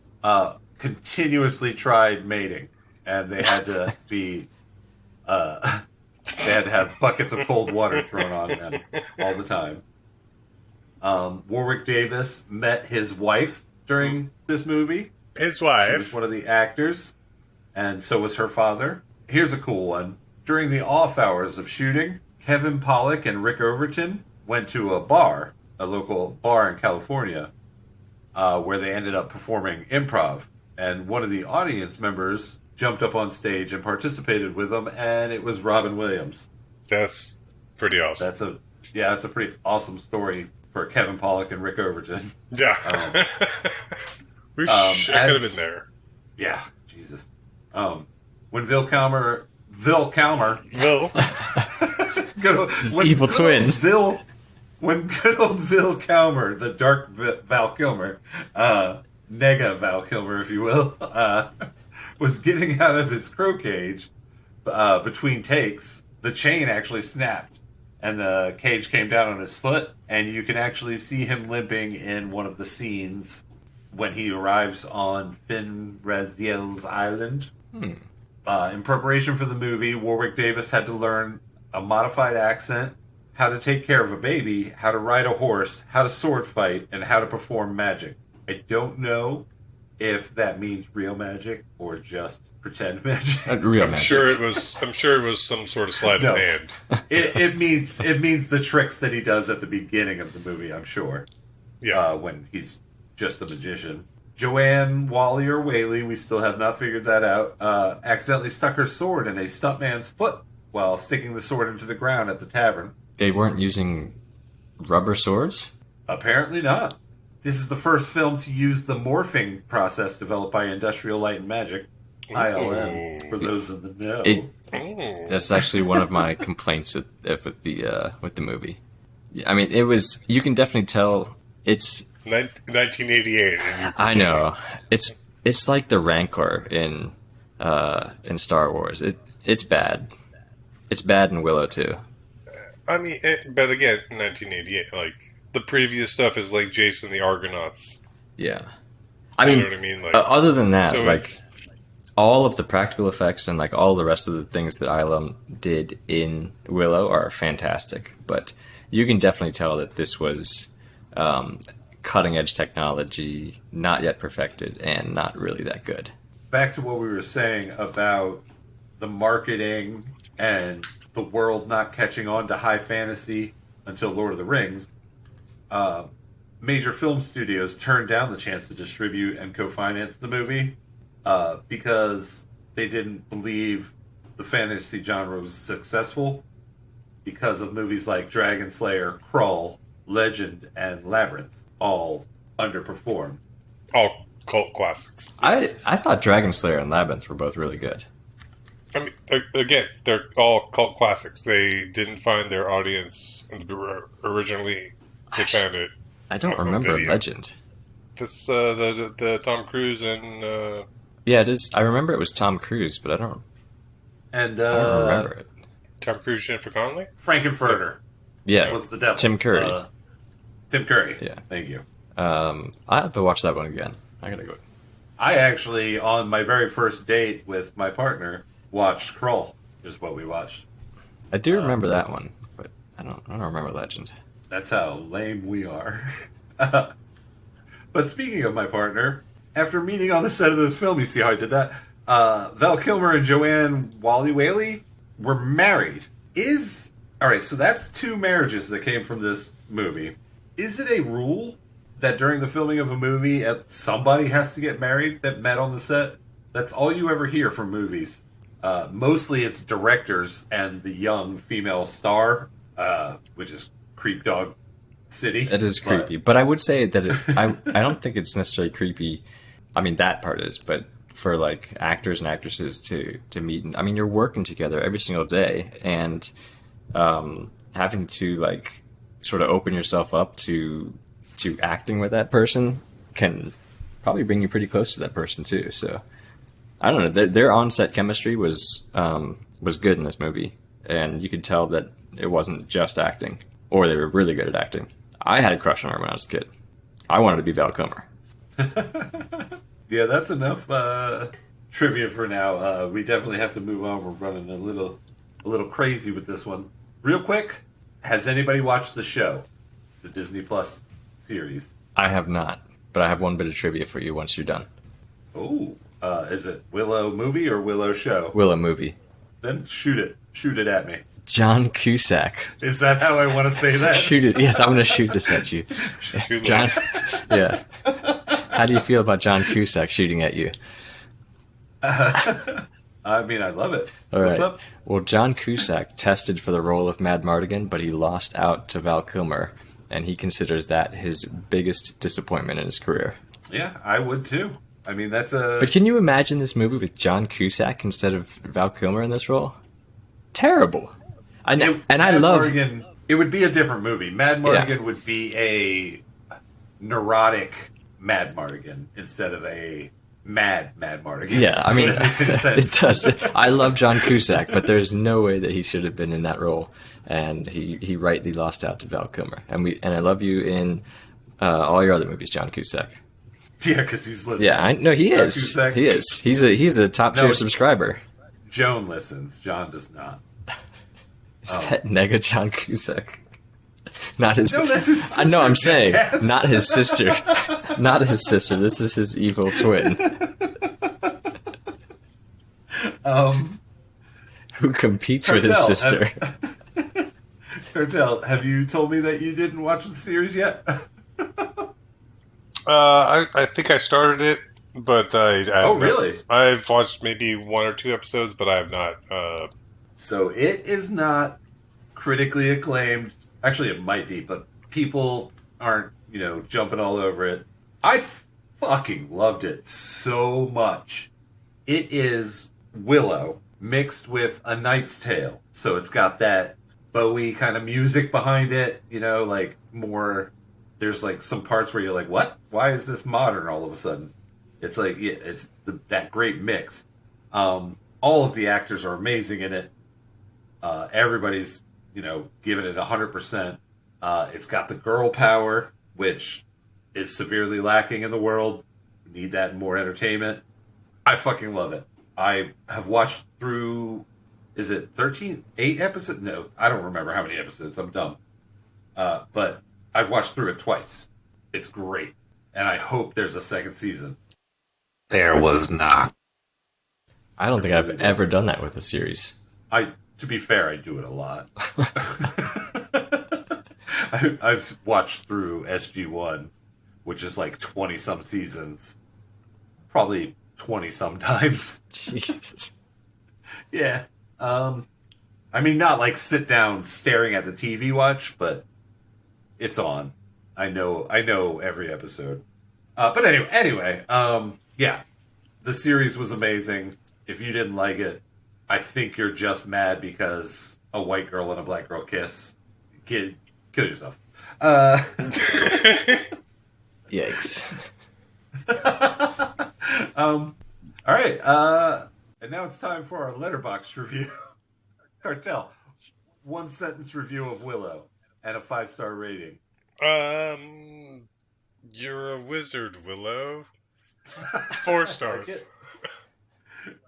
continuously tried mating, and they had to be they had to have buckets of cold water thrown on them all the time. Warwick Davis met his wife during this movie. His wife. She was one of the actors, and so was her father. Here's a cool one. During the off hours of shooting, Kevin Pollak and Rick Overton went to a local bar in California, where they ended up performing improv. And one of the audience members jumped up on stage and participated with them, and it was Robin Williams. That's pretty awesome. That's a pretty awesome story for Kevin Pollak and Rick Overton. Yeah. I could have been there. Yeah, Jesus. When Vil Calmer His evil twin. When good old Vil Kilmer, the dark Val Kilmer, nega Val Kilmer, if you will, was getting out of his crow cage between takes, the chain actually snapped, and the cage came down on his foot, and you can actually see him limping in one of the scenes when he arrives on Finn Raziel's island. In preparation for the movie, Warwick Davis had to learn a modified accent, how to take care of a baby, how to ride a horse, how to sword fight, and how to perform magic. I don't know if that means real magic or just pretend magic. Real magic. I'm sure it was some sort of sleight of hand. It means the tricks that he does at the beginning of the movie, I'm sure. Yeah. When he's just a magician. Joanne Wally or Whaley, we still have not figured that out, accidentally stuck her sword in a stuntman's foot while sticking the sword into the ground at the tavern. They weren't using rubber swords? Apparently not. This is the first film to use the morphing process developed by Industrial Light and Magic, ILM, for those in the know. That's actually one of my complaints with the movie. I mean, it was. You can definitely tell it's 1988. I know it's like the Rancor in Star Wars. It's bad. It's bad in Willow too. I mean, but again, 1988. Like the previous stuff is like Jason the Argonauts. Yeah, I mean, you know what I mean. Like, other than that, so like all of the practical effects and like all the rest of the things that ILM did in Willow are fantastic. But you can definitely tell that this was cutting edge technology, not yet perfected, and not really that good. Back to what we were saying about the marketing and the world not catching on to high fantasy until Lord of the Rings. Major film studios turned down the chance to distribute and co-finance the movie because they didn't believe the fantasy genre was successful because of movies like Dragon Slayer, Crawl, Legend, and Labyrinth all underperformed. all cult classics. I thought Dragon Slayer and Labyrinth were both really good. I mean, again, they're all cult classics. They didn't find their audience originally. They found it. I don't on remember video. Legend. That's the Tom Cruise and Yeah, it is. I remember it was Tom Cruise, but I don't remember it. Tom Cruise, Jennifer Connelly. Frankenfurter Yeah, was the devil. Tim Curry. Tim Curry. Yeah. Thank you. I have to watch that one again. I gotta go. I actually, on my very first date with my partner, watched Krull, is what we watched. I do remember that one, but I don't remember Legend. That's how lame we are. But speaking of my partner, after meeting on the set of this film, you see how I did that? Val Kilmer and Joanne Whaley were married. Alright, so that's 2 marriages that came from this movie. Is it a rule that during the filming of a movie, somebody has to get married that met on the set? That's all you ever hear from movies. Mostly it's directors and the young female star, which is Creep Dog City. It is creepy, but I would say that I don't think it's necessarily creepy. I mean, that part is, but for like actors and actresses to meet, I mean, you're working together every single day, and having to like sort of open yourself up to acting with that person can probably bring you pretty close to that person too. So I don't know. Their on-set chemistry was good in this movie, and you could tell that it wasn't just acting, or they were really good at acting. I had a crush on her when I was a kid. I wanted to be Val Kilmer. Yeah, that's enough trivia for now. We definitely have to move on. We're running a little crazy with this one. Real quick, has anybody watched the show, the Disney Plus series? I have not, but I have one bit of trivia for you once you're done. Oh, is it Willow movie or Willow show? Willow movie. Then shoot it at me. John Cusack. Is that how I want to say that? Shoot it. Yes, I'm going to shoot this at you. Too John. late. Yeah. How do you feel about John Cusack shooting at you? I mean, I love it. All What's right. up? Well, John Cusack tested for the role of Mad Mardigan, but he lost out to Val Kilmer, and he considers that his biggest disappointment in his career. Yeah, I would too. I mean, that's a... But can you imagine this movie with John Cusack instead of Val Kilmer in this role? Terrible. I know, and Mad I love. Mardigan. It would be a different movie. Mad Mardigan would be a neurotic Mad Mardigan instead of a Mad Mardigan. Yeah, I mean, If that makes any sense. it does. I love John Cusack, but there's no way that he should have been in that role, and he rightly lost out to Val Kilmer. And I love you in all your other movies, John Cusack. Yeah, because he's listening. Yeah, I know he is. Cusack. He is. He's a top tier subscriber. Joan listens. John does not. Is that Nega John Cusack? Not his. No, that's his sister. I know. I'm saying Yes. not his sister. Not his sister. This is his evil twin. Who competes with his Cartel, sister. Cartel, have you told me that you didn't watch the series yet? I think I started it, but Oh, really? I've watched maybe 1 or 2 episodes, but I have not. So it is not critically acclaimed. Actually, it might be, but people aren't, jumping all over it. I fucking loved it so much. It is Willow mixed with A Knight's Tale. So it's got that Bowie kind of music behind it, like more. There's like some parts where you're like, what? Why is this modern all of a sudden? It's like, yeah, it's that great mix. All of the actors are amazing in it. Everybody's, giving it 100%. It's got the girl power, which is severely lacking in the world. We need that in more entertainment. I fucking love it. I have watched through, is it 13? 8 episodes? No, I don't remember how many episodes. I'm dumb. But I've watched through it twice. It's great. And I hope there's a second season. There was not. I don't think I've ever done that with a series. To be fair, I do it a lot. I've watched through SG-1, which is like 20-some seasons. Probably 20-some times. Jesus. Yeah. I mean, not like sit down staring at the TV watch, but it's on. I know every episode. But anyway, yeah. The series was amazing. If you didn't like it, I think you're just mad because a white girl and a black girl kiss. Kill yourself. Yikes. All right. And now it's time for our letterboxd review. Cartel, 1-sentence review of Willow and a 5-star rating. You're a wizard, Willow. 4 stars.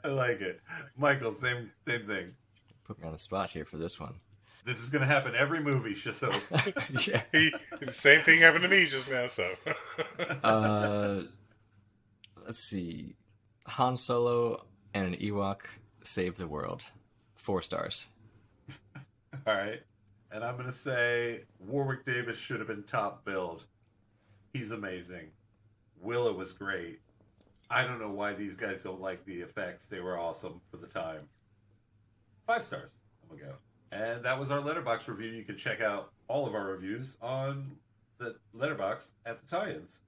I like it. Michael, same thing. Put me on the spot here for this one. This is going to happen every movie, Shiso. Yeah. The same thing happened to me just now, so. Let's see. Han Solo and an Ewok save the world. 4 stars. All right. And I'm going to say Warwick Davis should have been top billed. He's amazing. Willow was great. I don't know why these guys don't like the effects. They were awesome for the time. 5 stars. I'm going to go. And that was our Letterboxd review. You can check out all of our reviews on the Letterboxd at the Tie-ins.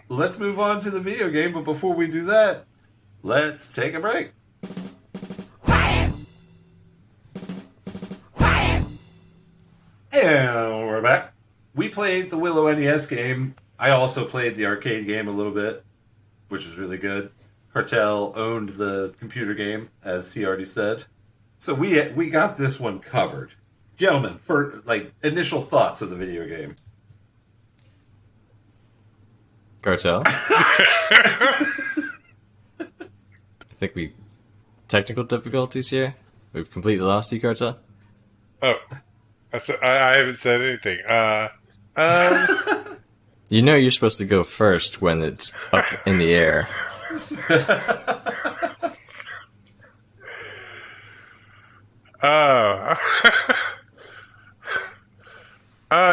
Let's move on to the video game, but before we do that, let's take a break. And we're back. We played the Willow NES game. I also played the arcade game a little bit, which was really good. Cartel owned the computer game, as he already said. So we got this one covered. Gentlemen, for initial thoughts of the video game. Cartel? I think technical difficulties here. We've completely lost you, Cartel. Oh, I haven't said anything. You know you're supposed to go first when it's up in the air.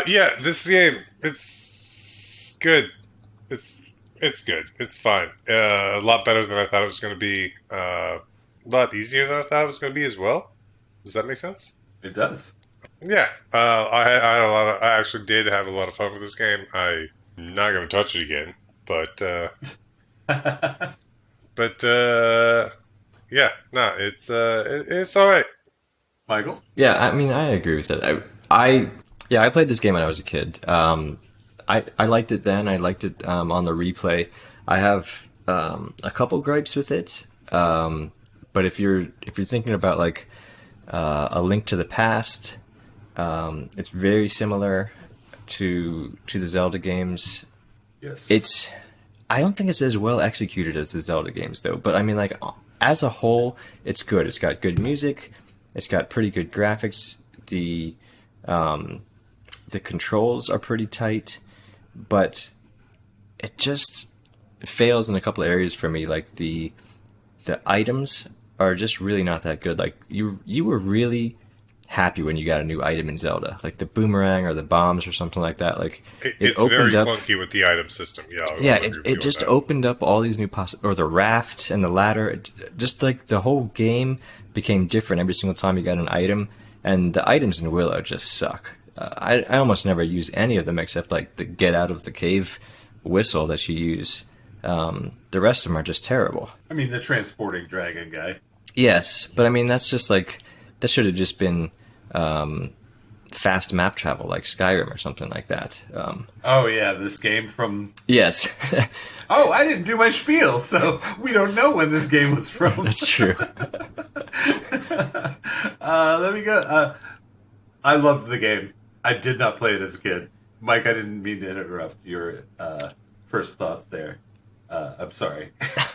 Yeah, this game, it's good. It's good. It's fine. A lot better than I thought it was going to be. A lot easier than I thought it was going to be as well. Does that make sense? It does. Yeah. I had a lot of. I actually did have a lot of fun with this game. I'm not going to touch it again, but yeah, no, it's all right. Michael? Yeah, I mean, I agree with it. I played this game when I was a kid. I liked it then. I liked it on the replay. I have a couple gripes with it. But if you're thinking about like A Link to the Past, it's very similar to the Zelda games. Yes. I don't think it's as well executed as the Zelda games though. But I mean, like as a whole, it's good. It's got good music. It's got pretty good graphics. The controls are pretty tight, but it just fails in a couple of areas for me. Like the items are just really not that good. Like you were really happy when you got a new item in Zelda, like the boomerang or the bombs or something like that. Like It's very clunky with the item system. Yeah, yeah, it just opened up all these new or the raft and the ladder. Just like the whole game became different every single time you got an item, and the items in Willow just suck. I almost never use any of them except like the get out of the cave whistle that you use. The rest of them are just terrible. I mean, the transporting dragon guy. Yes, but I mean that's just like that should have just been fast map travel like Skyrim or something like that. Oh yeah, this game from. Yes. Oh, I didn't do my spiel, so we don't know when this game was from. That's true. Let me go. I loved the game. I did not play it as a kid. Mike, I didn't mean to interrupt your first thoughts there. I'm sorry.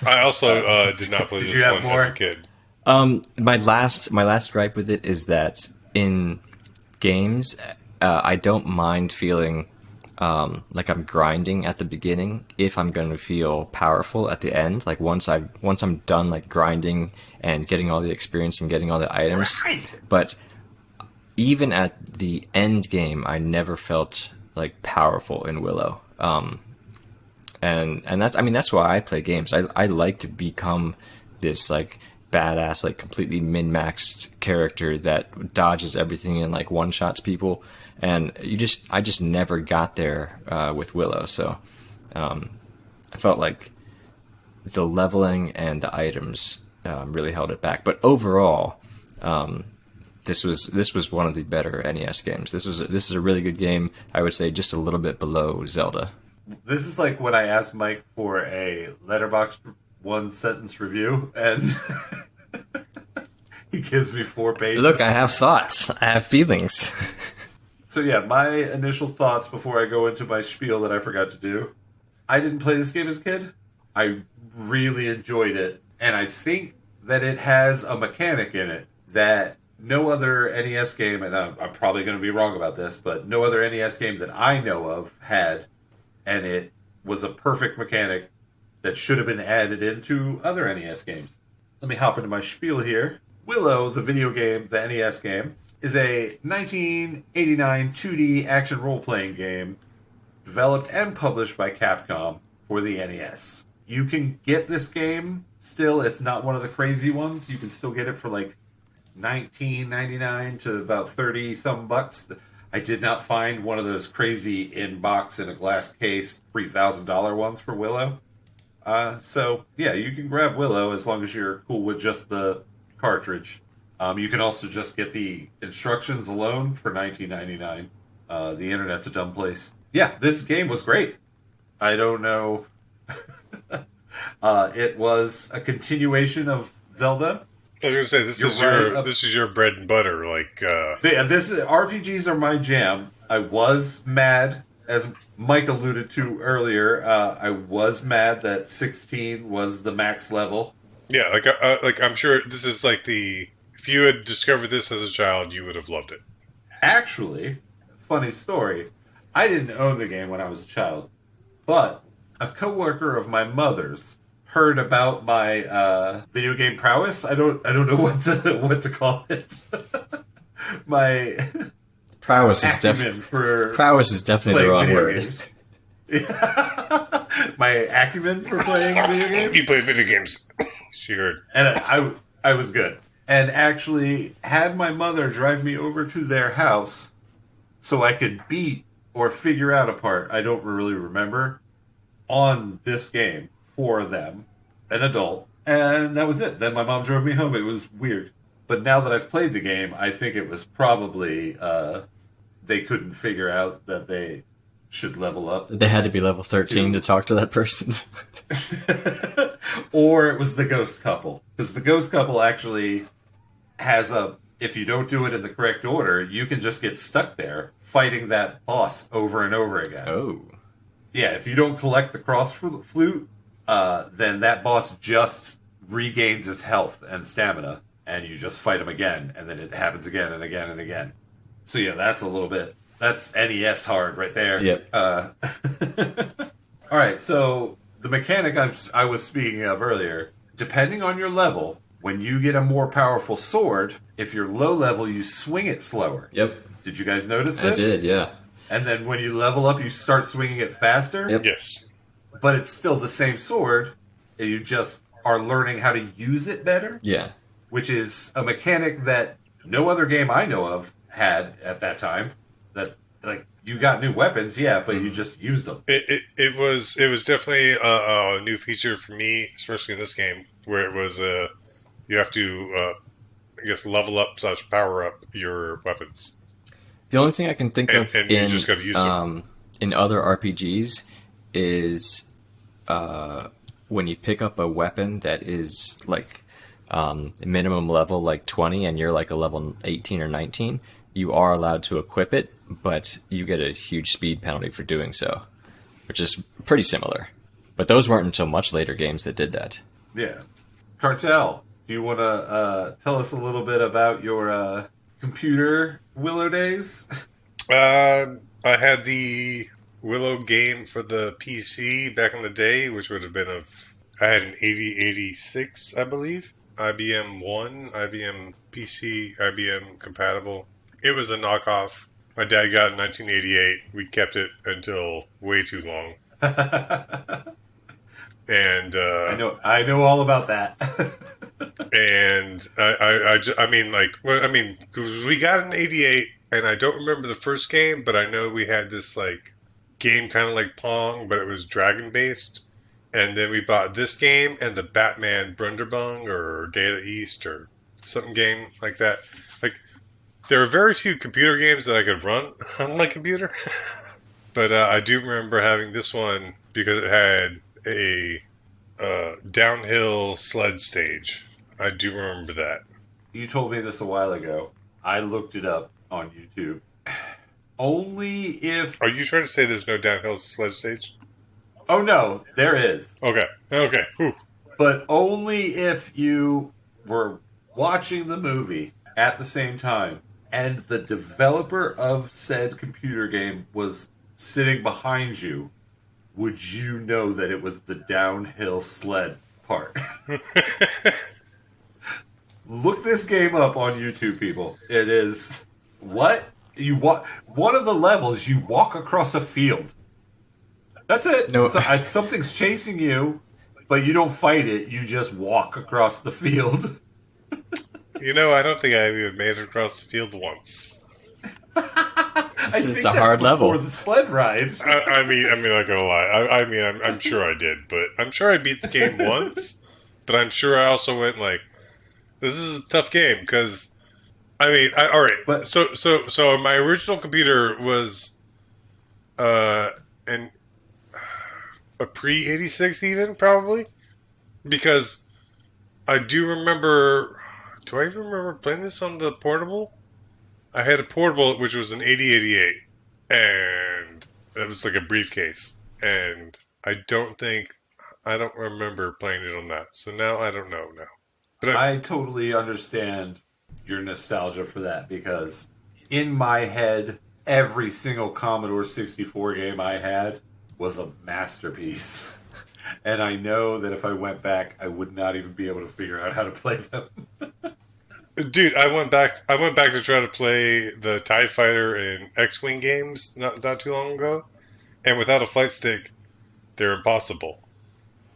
I also did not play this one as a kid. My last gripe with it is that in games, I don't mind feeling like I'm grinding at the beginning if I'm going to feel powerful at the end. Like once I'm done like grinding and getting all the experience and getting all the items. Right. But even at the end game, I never felt like powerful in Willow. And that's why I play games. I like to become this like badass, like completely min-maxed character that dodges everything and like one-shots people. And I just never got there with Willow. So I felt like the leveling and the items really held it back. But overall, this was one of the better NES games. This is a really good game. I would say just a little bit below Zelda. This is like when I asked Mike for a Letterboxd one-sentence review, and he gives me 4 pages. Look, I have thoughts. I have feelings. So yeah, my initial thoughts before I go into my spiel that I forgot to do. I didn't play this game as a kid. I really enjoyed it, and I think that it has a mechanic in it that no other NES game, and I'm probably going to be wrong about this, but no other NES game that I know of had, and it was a perfect mechanic that should have been added into other NES games. Let me hop into my spiel here. Willow, the video game, the NES game, is a 1989 2D action role-playing game developed and published by Capcom for the NES. You can get this game still. It's not one of the crazy ones. You can still get it for like $19.99 to about 30-some bucks. I did not find one of those crazy in-box in a glass case $3,000 ones for Willow. So, yeah, you can grab Willow as long as you're cool with just the cartridge. You can also just get the instructions alone for $19.99. The internet's a dumb place. Yeah, this game was great. I don't know. It was a continuation of Zelda. I was gonna say this is your bread and butter. Like yeah, RPGs are my jam. I was mad, as Mike alluded to earlier. I was mad that 16 was the max level. Yeah, like I'm sure this is like if you had discovered this as a child, you would have loved it. Actually, funny story. I didn't own the game when I was a child, but a coworker of my mother's heard about my video game prowess. I don't know what to call it. My prowess is definitely the wrong word. My acumen for playing video games. You play video games. She heard, and I was good. And actually had my mother drive me over to their house so I could beat or figure out a part, I don't really remember, on this game for them, an adult. And that was it. Then my mom drove me home. It was weird. But now that I've played the game, I think it was probably they couldn't figure out that they should level up. They had to be level 13 to talk to that person. Or it was the ghost couple. Because the ghost couple actually has if you don't do it in the correct order, you can just get stuck there fighting that boss over and over again. Oh. Yeah, if you don't collect the cross flute, then that boss just regains his health and stamina, and you just fight him again, and then it happens again and again and again. So yeah, that's that's NES hard right there. Yep. All right, so the mechanic I was speaking of earlier, depending on your level, when you get a more powerful sword, if you're low level, you swing it slower. Yep. Did you guys notice this? I did, yeah. And then when you level up, you start swinging it faster. Yep. Yes. But it's still the same sword. You just are learning how to use it better. Yeah. Which is a mechanic that no other game I know of had at that time. That's like, you got new weapons, yeah, but you just used them. It was definitely a new feature for me, especially in this game, where it was you have to I guess level up / power up your weapons. The only thing I can think of and you just gotta use them. In other RPGs is when you pick up a weapon that is like minimum level like 20 and you're like a level 18 or 19, you are allowed to equip it, but you get a huge speed penalty for doing so, which is pretty similar. But those weren't until much later games that did that. Yeah. Cartel, do you want to tell us a little bit about your computer Willow days? I had the Willow game for the PC back in the day, which would have been I had an 8086, I believe. IBM 1, IBM PC, IBM compatible. It was a knockoff. My dad got it in 1988. We kept it until way too long. And I know all about that. And because we got an 88, and I don't remember the first game, but I know we had this like game kind of like Pong, but it was dragon based. And then we bought this game and the Batman Brunderbung or Data East or something game like that. Like, there were very few computer games that I could run on my computer. But I do remember having this one because it had a downhill sled stage. I do remember that. You told me this a while ago. I looked it up on YouTube. Only if... Are you trying to say there's no downhill sled stage? Oh, no, there is. Okay. Whew. But only if you were watching the movie at the same time and the developer of said computer game was sitting behind you, would you know that it was the downhill sled part. Look this game up on YouTube, people. It is... What? One of the levels, you walk across a field. That's it. No. Something's chasing you, but you don't fight it. You just walk across the field. You know, I don't think I even made it across the field once. It's a hard level. For the sled ride. I mean, I'm not gonna lie. I'm sure I did, but I'm sure I beat the game once. But I'm sure I also went like, this is a tough game because, all right. But So my original computer was, a pre-86 even probably, because I do remember. Do I even remember playing this on the portable? I had a portable which was an 8088, and it was like a briefcase, and I don't remember playing it on that. So now I don't know now. But I totally understand your nostalgia for that, because in my head, every single Commodore 64 game I had was a masterpiece. And I know that if I went back, I would not even be able to figure out how to play them. Dude, I went back to try to play the TIE Fighter and X-Wing games not too long ago, and without a flight stick, they're impossible.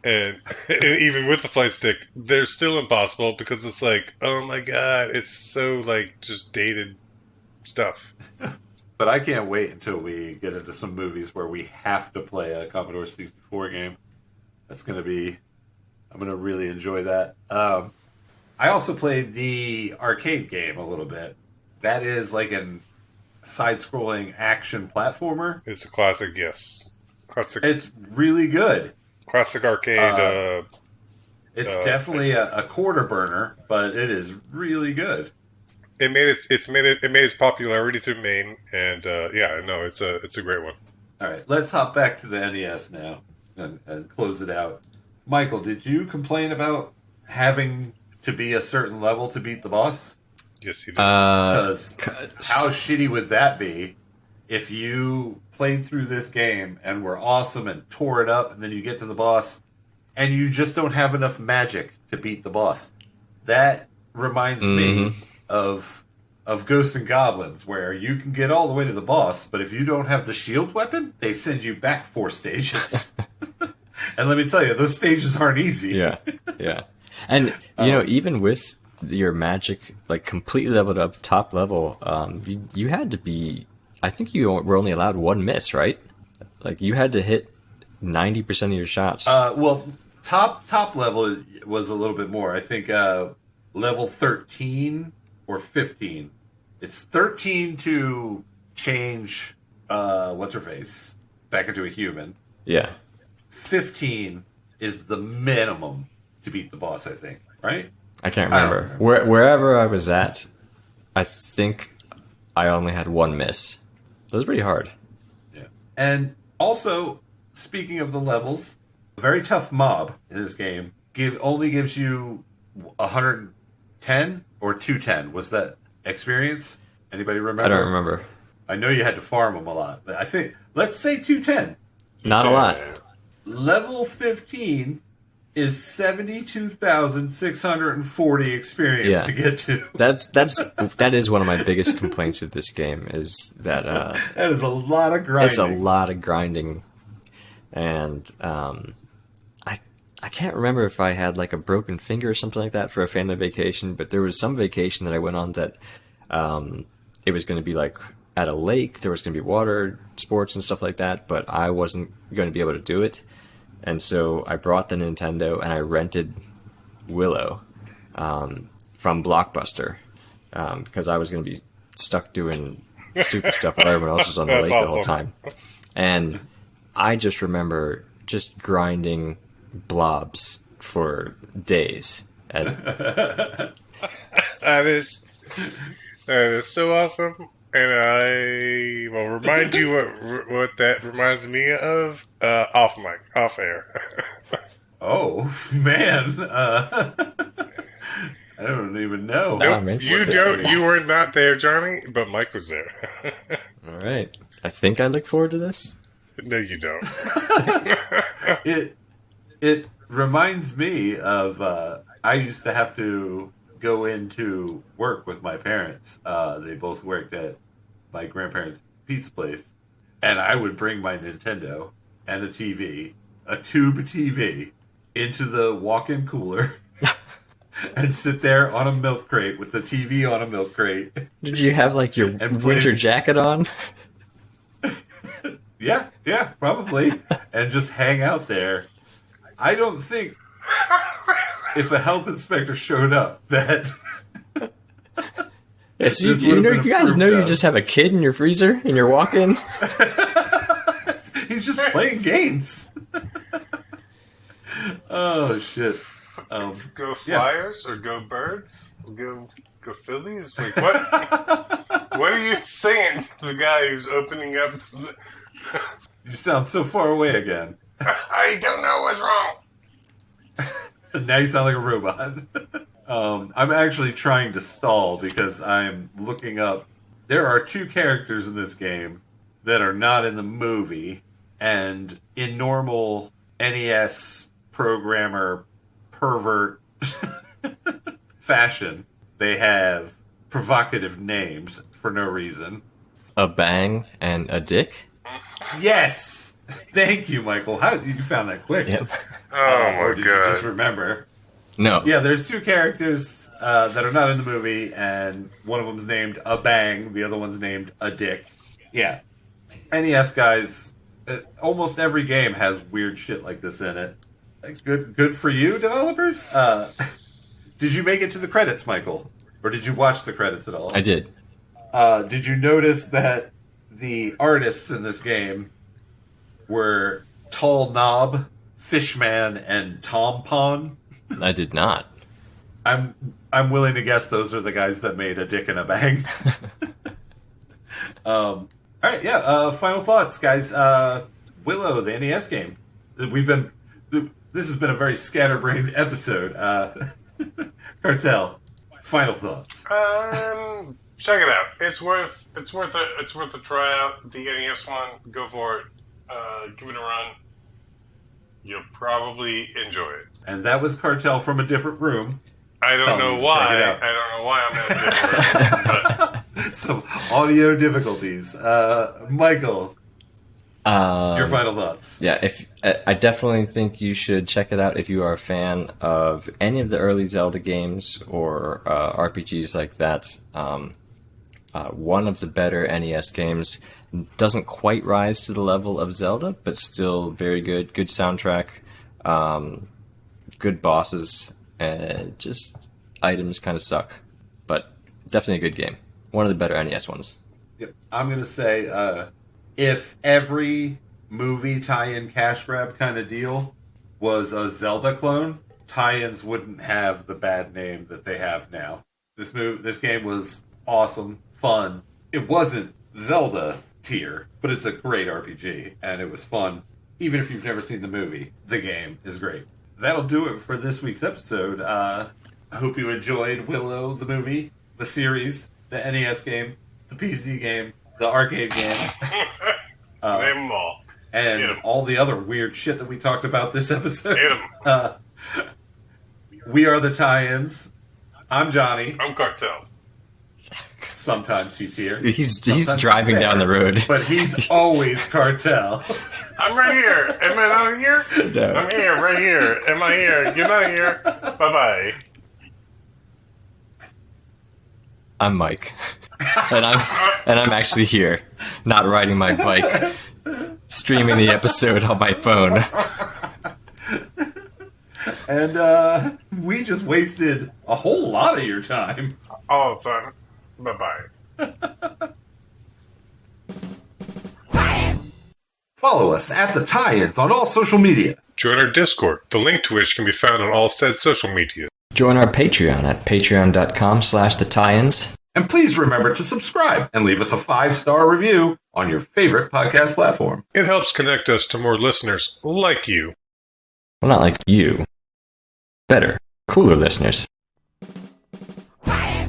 And even with the flight stick, they're still impossible because it's like, oh my god, it's so like just dated stuff. But I can't wait until we get into some movies where we have to play a Commodore 64 game. I'm going to really enjoy that. I also played the arcade game a little bit. That is like an side-scrolling action platformer. It's a classic, yes. Classic. It's really good. Classic arcade. It's definitely a quarter burner, but it is really good. It made its popularity through MAME, and it's a great one. All right, let's hop back to the NES now and close it out. Michael, did you complain about having to be a certain level to beat the boss? Yes, he did. Because how shitty would that be if you played through this game and were awesome and tore it up, and then you get to the boss and you just don't have enough magic to beat the boss? That reminds me of Ghosts and Goblins, where you can get all the way to the boss, but if you don't have the shield weapon, they send you back 4 stages. And let me tell you, those stages aren't easy. Yeah. And, even with your magic, like, completely leveled up, top level, you had to be... I think you were only allowed 1 miss, right? Like, you had to hit 90% of your shots. Well, top level was a little bit more. I think level 13 or 15. It's 13 to change what's-her-face back into a human. Yeah. 15 is the minimum to beat the boss, I think, right? I can't remember. Wherever I was at, I think I only had 1 miss. That was pretty hard. Yeah. And also, speaking of the levels, a very tough mob in this game only gives you 110 or 210. Was that experience? Anybody remember? I don't remember. I know you had to farm them a lot, but I think, let's say 210. Not a lot. Level 15 is 72,640 experience to get to. That is one of my biggest complaints of this game, is that that is a lot of grinding. It's a lot of grinding, and I can't remember if I had like a broken finger or something like that for a family vacation, but there was some vacation that I went on that it was going to be like at a lake. There was going to be water sports and stuff like that, but I wasn't going to be able to do it. And so I brought the Nintendo and I rented Willow from Blockbuster because I was going to be stuck doing stupid stuff while everyone else was on the lake the whole time. And I just remember just grinding blobs for days. And that is so awesome. And I will remind you what that reminds me of off air. Oh man, I don't even know. Nope, you were not there, Johnny, but Mike was there. All right, I think I look forward to this. No, you don't. It reminds me of I used to have to go into work with my parents. They both worked at my grandparents' pizza place, and I would bring my Nintendo and a TV, a tube TV, into the walk-in cooler and sit there on a milk crate with the TV on a milk crate. Did you have like your winter jacket on? Yeah, probably. And just hang out there. I don't think if a health inspector showed up that... Yes, you guys know you just have a kid in your freezer and you're walking. He's just playing games. Oh shit! Go Flyers or go Birds? Go Phillies? Like what? What are you saying to the guy who's opening up? You sound so far away again. I don't know what's wrong. Now you sound like a robot. I'm actually trying to stall because I'm looking up. There are 2 characters in this game that are not in the movie, and in normal NES programmer pervert fashion, they have provocative names for no reason. A bang and a dick? Yes! Thank you, Michael. How you found that quick? Yep. Oh my did god! You just remember? No. Yeah, there's 2 characters that are not in the movie, and one of them's named a bang, the other one's named a dick. Yeah. NES guys, almost every game has weird shit like this in it. Good for you, developers. Did you make it to the credits, Michael? Or did you watch the credits at all? I did. Did you notice that the artists in this game were Tall Knob, Fishman, and Tom Pond? I did not. I'm willing to guess those are the guys that made A Dick and a Bang. All right, yeah. Final thoughts, guys. Willow, the NES game. This has been a very scatterbrained episode. Cartel, final thoughts. Check it out. It's worth a try out. The NES one, go for it. Give it a run. You'll probably enjoy it. And that was Cartel from a different room. I don't know why. I don't know why I'm in a different room. But Some audio difficulties. Michael, your final thoughts. Yeah, I definitely think you should check it out if you are a fan of any of the early Zelda games or RPGs like that. One of the better NES games, doesn't quite rise to the level of Zelda, but still very good. Good soundtrack, good bosses, and just items kind of suck, but definitely a good game. One of the better NES ones. Yep. I'm going to say if every movie tie-in cash grab kind of deal was a Zelda clone, tie-ins wouldn't have the bad name that they have now. This game was awesome, fun. It wasn't Zelda tier, but it's a great RPG, and it was fun. Even if you've never seen the movie, the game is great. That'll do it for this week's episode. I hope you enjoyed Willow, the movie, the series, the NES game, the PC game, the arcade game. name them all. And all the other weird shit that we talked about this episode. Hit 'em. We are the tie-ins. I'm Johnny. I'm Cartel. Sometimes he's here. He's Sometimes driving he's down the road. But he's always Cartel. I'm right here. Am I not here? No. I'm here, right here. Am I here? You're not here. Bye-bye. I'm Mike, and I'm actually here, not riding my bike, streaming the episode on my phone. And we just wasted a whole lot of your time. All the time. Bye-bye. Follow us at the tie-ins on all social media. Join our Discord, the link to which can be found on all said social media. Join our Patreon at patreon.com/TheTie-ins. And please remember to subscribe and leave us a 5-star review on your favorite podcast platform. It helps connect us to more listeners like you. Well, not like you. Better, cooler listeners. Tie-ins.